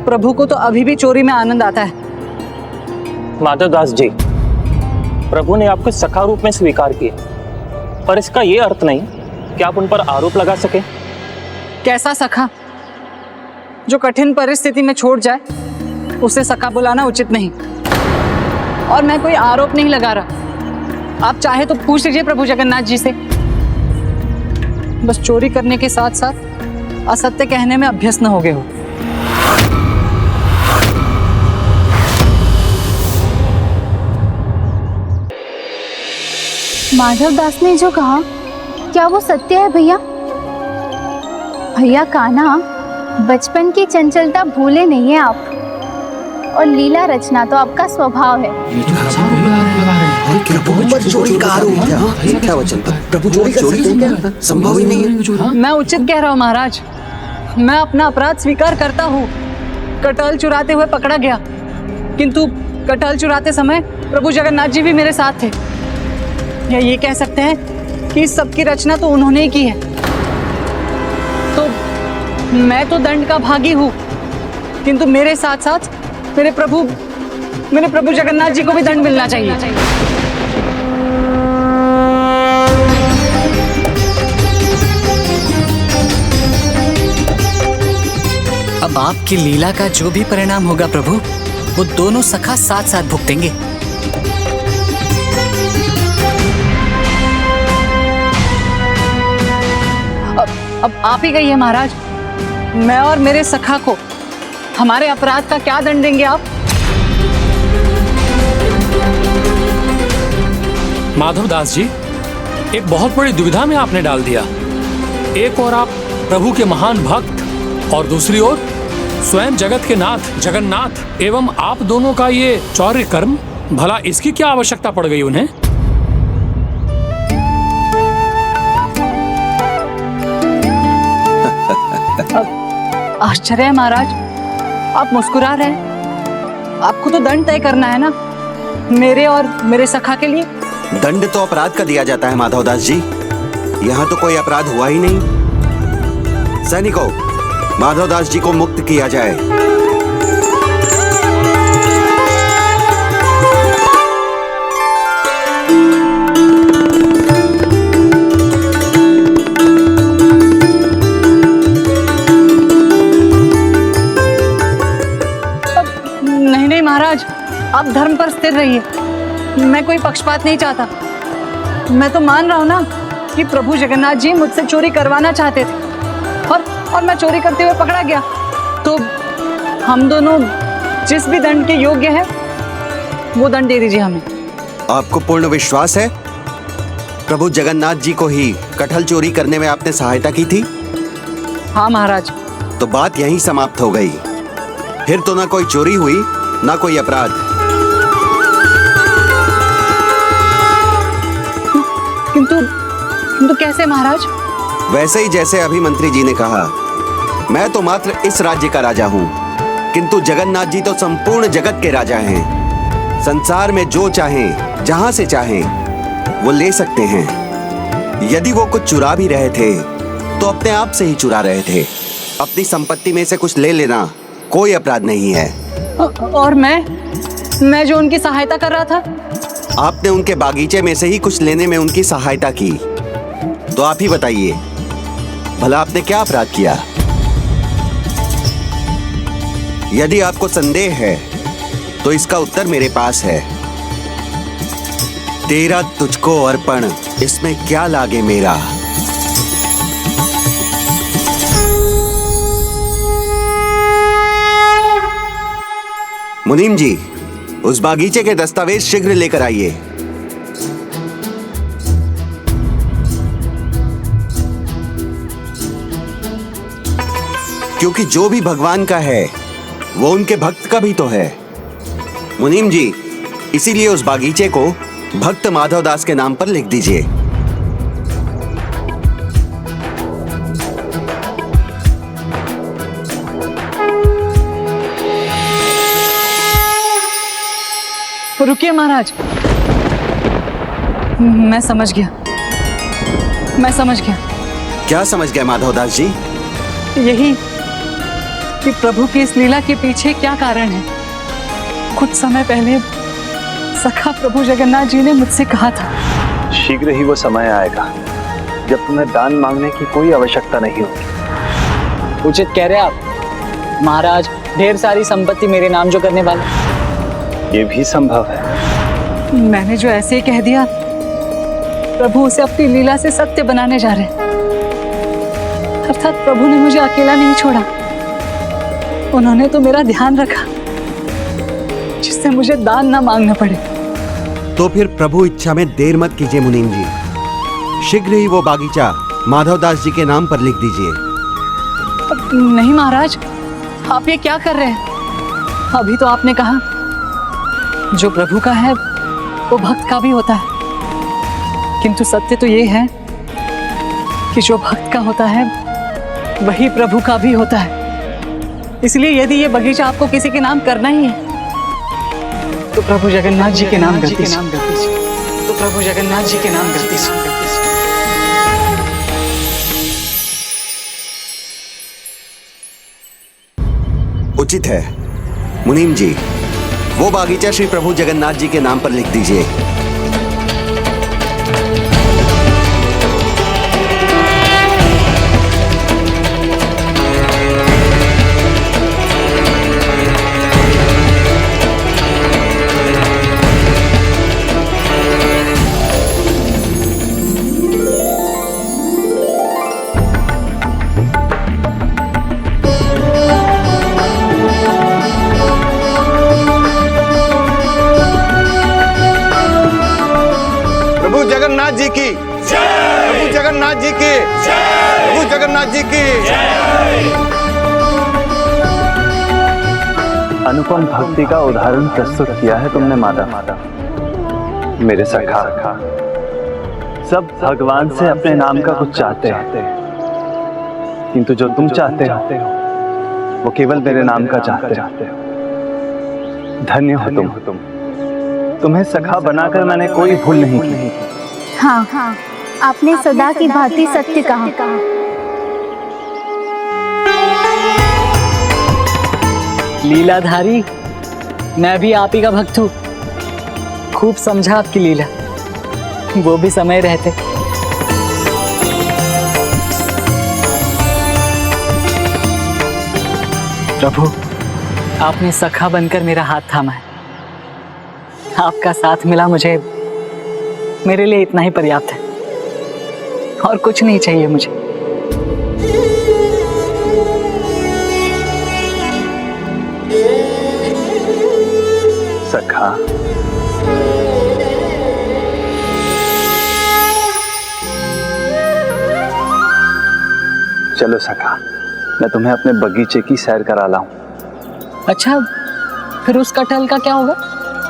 प्रभु को तो अभी भी चोरी में आनंद आता है। माधव दास जी, प्रभु ने आपको सखा रूप में स्वीकार किया, पर इसका ये अर्थ नहीं कि आप उन पर आरोप लगा सके। कैसा सखा? जो कठिन परिस्थिति में छोड़ जाए उसे सखा बुलाना उचित नहीं, और मैं कोई आरोप नहीं लगा रहा। आप चाहे तो पूछ लीजिए प्रभु जगन्नाथ जी से। बस चोरी करने के साथ साथ असत्य कहने में अभ्यस्त न हो गए हो। माधव दास ने जो कहा, क्या वो सत्य है भैया? भैया कान्हा, बचपन की चंचलता भूले नहीं है आप, और लीला रचना तो आपका स्वभाव है। क्या वचन था? प्रभु चोरी संभव ही नहीं है। मैं उचित कह रहा हूँ महाराज, मैं अपना अपराध स्वीकार करता हूँ। कटहल चुराते हुए पकड़ा गया, किंतु कटहल चुराते समय प्रभु जगन्नाथ जी भी मेरे साथ थे। या ये कह सकते हैं कि इस सब की रचना तो उन्होंने ही की है। तो मैं तो दंड का भागी हूँ, किंतु मेरे साथ साथ मेरे प्रभु जगन्नाथ जी को भी दंड मिलना चाहिए। अब आपकी लीला का जो भी परिणाम होगा प्रभु, वो दोनों सखा साथ साथ भुगतेंगे। अब आप ही कहिए महाराज, मैं और मेरे सखा को हमारे अपराध का क्या दंड देंगे आप? माधवदास जी, एक बहुत बड़ी दुविधा में आपने डाल दिया। एक और आप प्रभु के महान भक्त और दूसरी ओर स्वयं जगत के नाथ जगन्नाथ एवं आप दोनों का ये चौर्य कर्म, भला इसकी क्या आवश्यकता पड़ गई उन्हें? आश्चर्य है महाराज, आप मुस्कुरा रहे हैं। आपको तो दंड तय करना है ना, मेरे और मेरे सखा के लिए। दंड तो अपराध का दिया जाता है माधवदास जी, यहाँ तो कोई अपराध हुआ ही नहीं। सैनिकों, माधवदास जी को मुक्त किया जाए। नहीं महाराज, आप धर्म पर स्थिर रहिए। मैं कोई पक्षपात नहीं चाहता। मैं तो मान रहा हूँ ना कि प्रभु जगन्नाथ जी मुझसे चोरी करवाना चाहते थे, और मैं चोरी करते हुए पकड़ा गया। तो हम दोनों जिस भी दंड के योग्य है वो दंड दे दीजिए हमें। आपको पूर्ण विश्वास है? प्रभु जगन्नाथ जी को ही कटहल चोरी करने में आपने सहायता की थी? हाँ महाराज। तो बात यहीं समाप्त हो गई। फिर तो ना कोई चोरी हुई ना कोई अपराध। किंतु कैसे महाराज? वैसे ही जैसे अभी मंत्री जी ने कहा। मैं तो मात्र इस राज्य का राजा हूँ, किंतु जगन्नाथ जी तो संपूर्ण जगत के राजा हैं। संसार में जो चाहें, जहां से चाहें, वो ले सकते हैं। यदि वो कुछ चुरा भी रहे थे तो अपने आप से ही चुरा रहे थे। अपनी संपत्ति में से कुछ ले लेना कोई अपराध नहीं है। और मैं जो उनकी सहायता कर रहा था? आपने उनके बागीचे में से ही कुछ लेने में उनकी सहायता की। तो आप ही बताइए, भला आपने क्या अपराध किया? यदि आपको संदेह है तो इसका उत्तर मेरे पास है। तेरा तुझको अर्पण, इसमें क्या लागे मेरा। मुनीम जी, उस बागीचे के दस्तावेज शीघ्र लेकर आइए। क्योंकि जो भी भगवान का है वो उनके भक्त का भी तो है। मुनीम जी, इसीलिए उस बागीचे को भक्त माधवदास के नाम पर लिख दीजिए। रुकिए महाराज, मैं समझ गया। क्या समझ गए माधवदास जी? यही कि प्रभु की इस लीला के पीछे क्या कारण है। कुछ समय पहले सखा प्रभु जगन्नाथ जी ने मुझसे कहा था, शीघ्र ही वो समय आएगा जब तुम्हें दान मांगने की कोई आवश्यकता नहीं होगी। उचित कह रहे आप महाराज, ढेर सारी संपत्ति मेरे नाम जो करने वाला। ये भी संभव है। मैंने जो ऐसे ही कह दिया, प्रभु उसे अपनी लीला से सत्य बनाने जा रहे हैं। अर्थात प्रभु ने मुझे अकेला नहीं छोड़ा, उन्होंने तो मेरा ध्यान रखा जिससे मुझे दान ना मांगना पड़े। तो फिर प्रभु इच्छा में देर मत कीजिए मुनीम जी, शीघ्र ही वो बागीचा माधवदास जी के नाम पर लिख दीजिए। नहीं महाराज, आप ये क्या कर रहे हैं? अभी तो आपने कहा जो प्रभु का है वो भक्त का भी होता है, किंतु सत्य तो ये है कि जो भक्त का होता है वही प्रभु का भी होता है। इसलिए यदि ये बगीचा आपको किसी के नाम करना ही है तो प्रभु जगन्नाथ जी के नाम कर दीजिए। तो प्रभु जगन्नाथ जी के नाम कर दीजिए। उचित है मुनीम जी, वो बागीचा श्री प्रभु जगन्नाथ जी के नाम पर लिख दीजिए। जगन्नाथ जी की प्रभु जगन्नाथ जी की प्रभु जगन्नाथ जी की। अनुपम भक्ति का उदाहरण प्रस्तुत किया है तुमने माता। मेरे सखा, सब भगवान से अपने नाम का कुछ चाहते हैं, किंतु जो तुम चाहते हो वो केवल मेरे नाम का चाहते हो। धन्य हो तुम। तुम्हें सखा बनाकर मैंने कोई भूल नहीं की। हाँ, आपने सदा की भांति सत्य कहा। लीलाधारी, मैं भी आप ही का भक्त हूँ। खूब समझा आपकी लीला, वो भी समय रहते। प्रभु, आपने सखा बनकर मेरा हाथ थामा है। आपका साथ मिला मुझे, मेरे लिए इतना ही पर्याप्त है, और कुछ नहीं चाहिए मुझे। सखा, चलो सखा, मैं तुम्हें अपने बगीचे की सैर करा लाऊं। अच्छा, फिर उस कटहल का क्या होगा?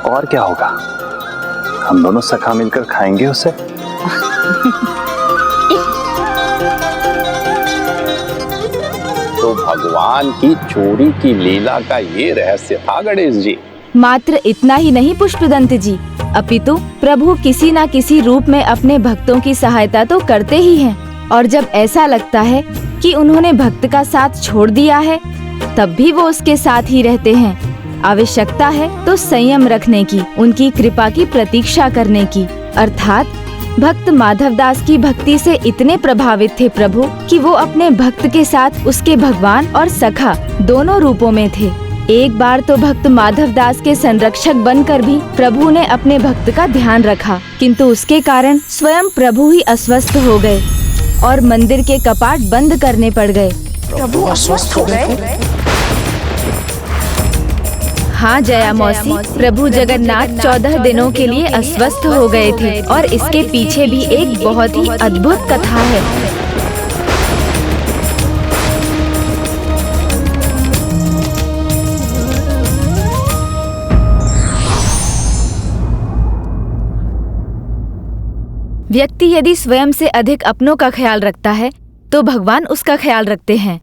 और क्या होगा, हम दोनों सखा मिलकर खाएंगे उसे। तो भगवान की चोरी की लीला का ये रहस्य था गणेश जी। मात्र इतना ही नहीं पुष्पदंत जी, अपितु प्रभु किसी न किसी रूप में अपने भक्तों की सहायता तो करते ही हैं, और जब ऐसा लगता है कि उन्होंने भक्त का साथ छोड़ दिया है तब भी वो उसके साथ ही रहते हैं। आवश्यकता है तो संयम रखने की, उनकी कृपा की प्रतीक्षा करने की। अर्थात भक्त माधवदास की भक्ति से इतने प्रभावित थे प्रभु कि वो अपने भक्त के साथ उसके भगवान और सखा दोनों रूपों में थे। एक बार तो भक्त माधवदास के संरक्षक बनकर भी प्रभु ने अपने भक्त का ध्यान रखा, किंतु उसके कारण स्वयं प्रभु ही अस्वस्थ हो गए और मंदिर के कपाट बंद करने पड़ गए। प्रभु अस्वस्थ हो गए? हाँ जया मौसी, प्रभु जगन्नाथ 14 दिनों के लिए अस्वस्थ हो गए थे, और इसके पीछे भी एक बहुत ही अद्भुत कथा है। व्यक्ति यदि स्वयं से अधिक अपनों का ख्याल रखता है तो भगवान उसका ख्याल रखते हैं।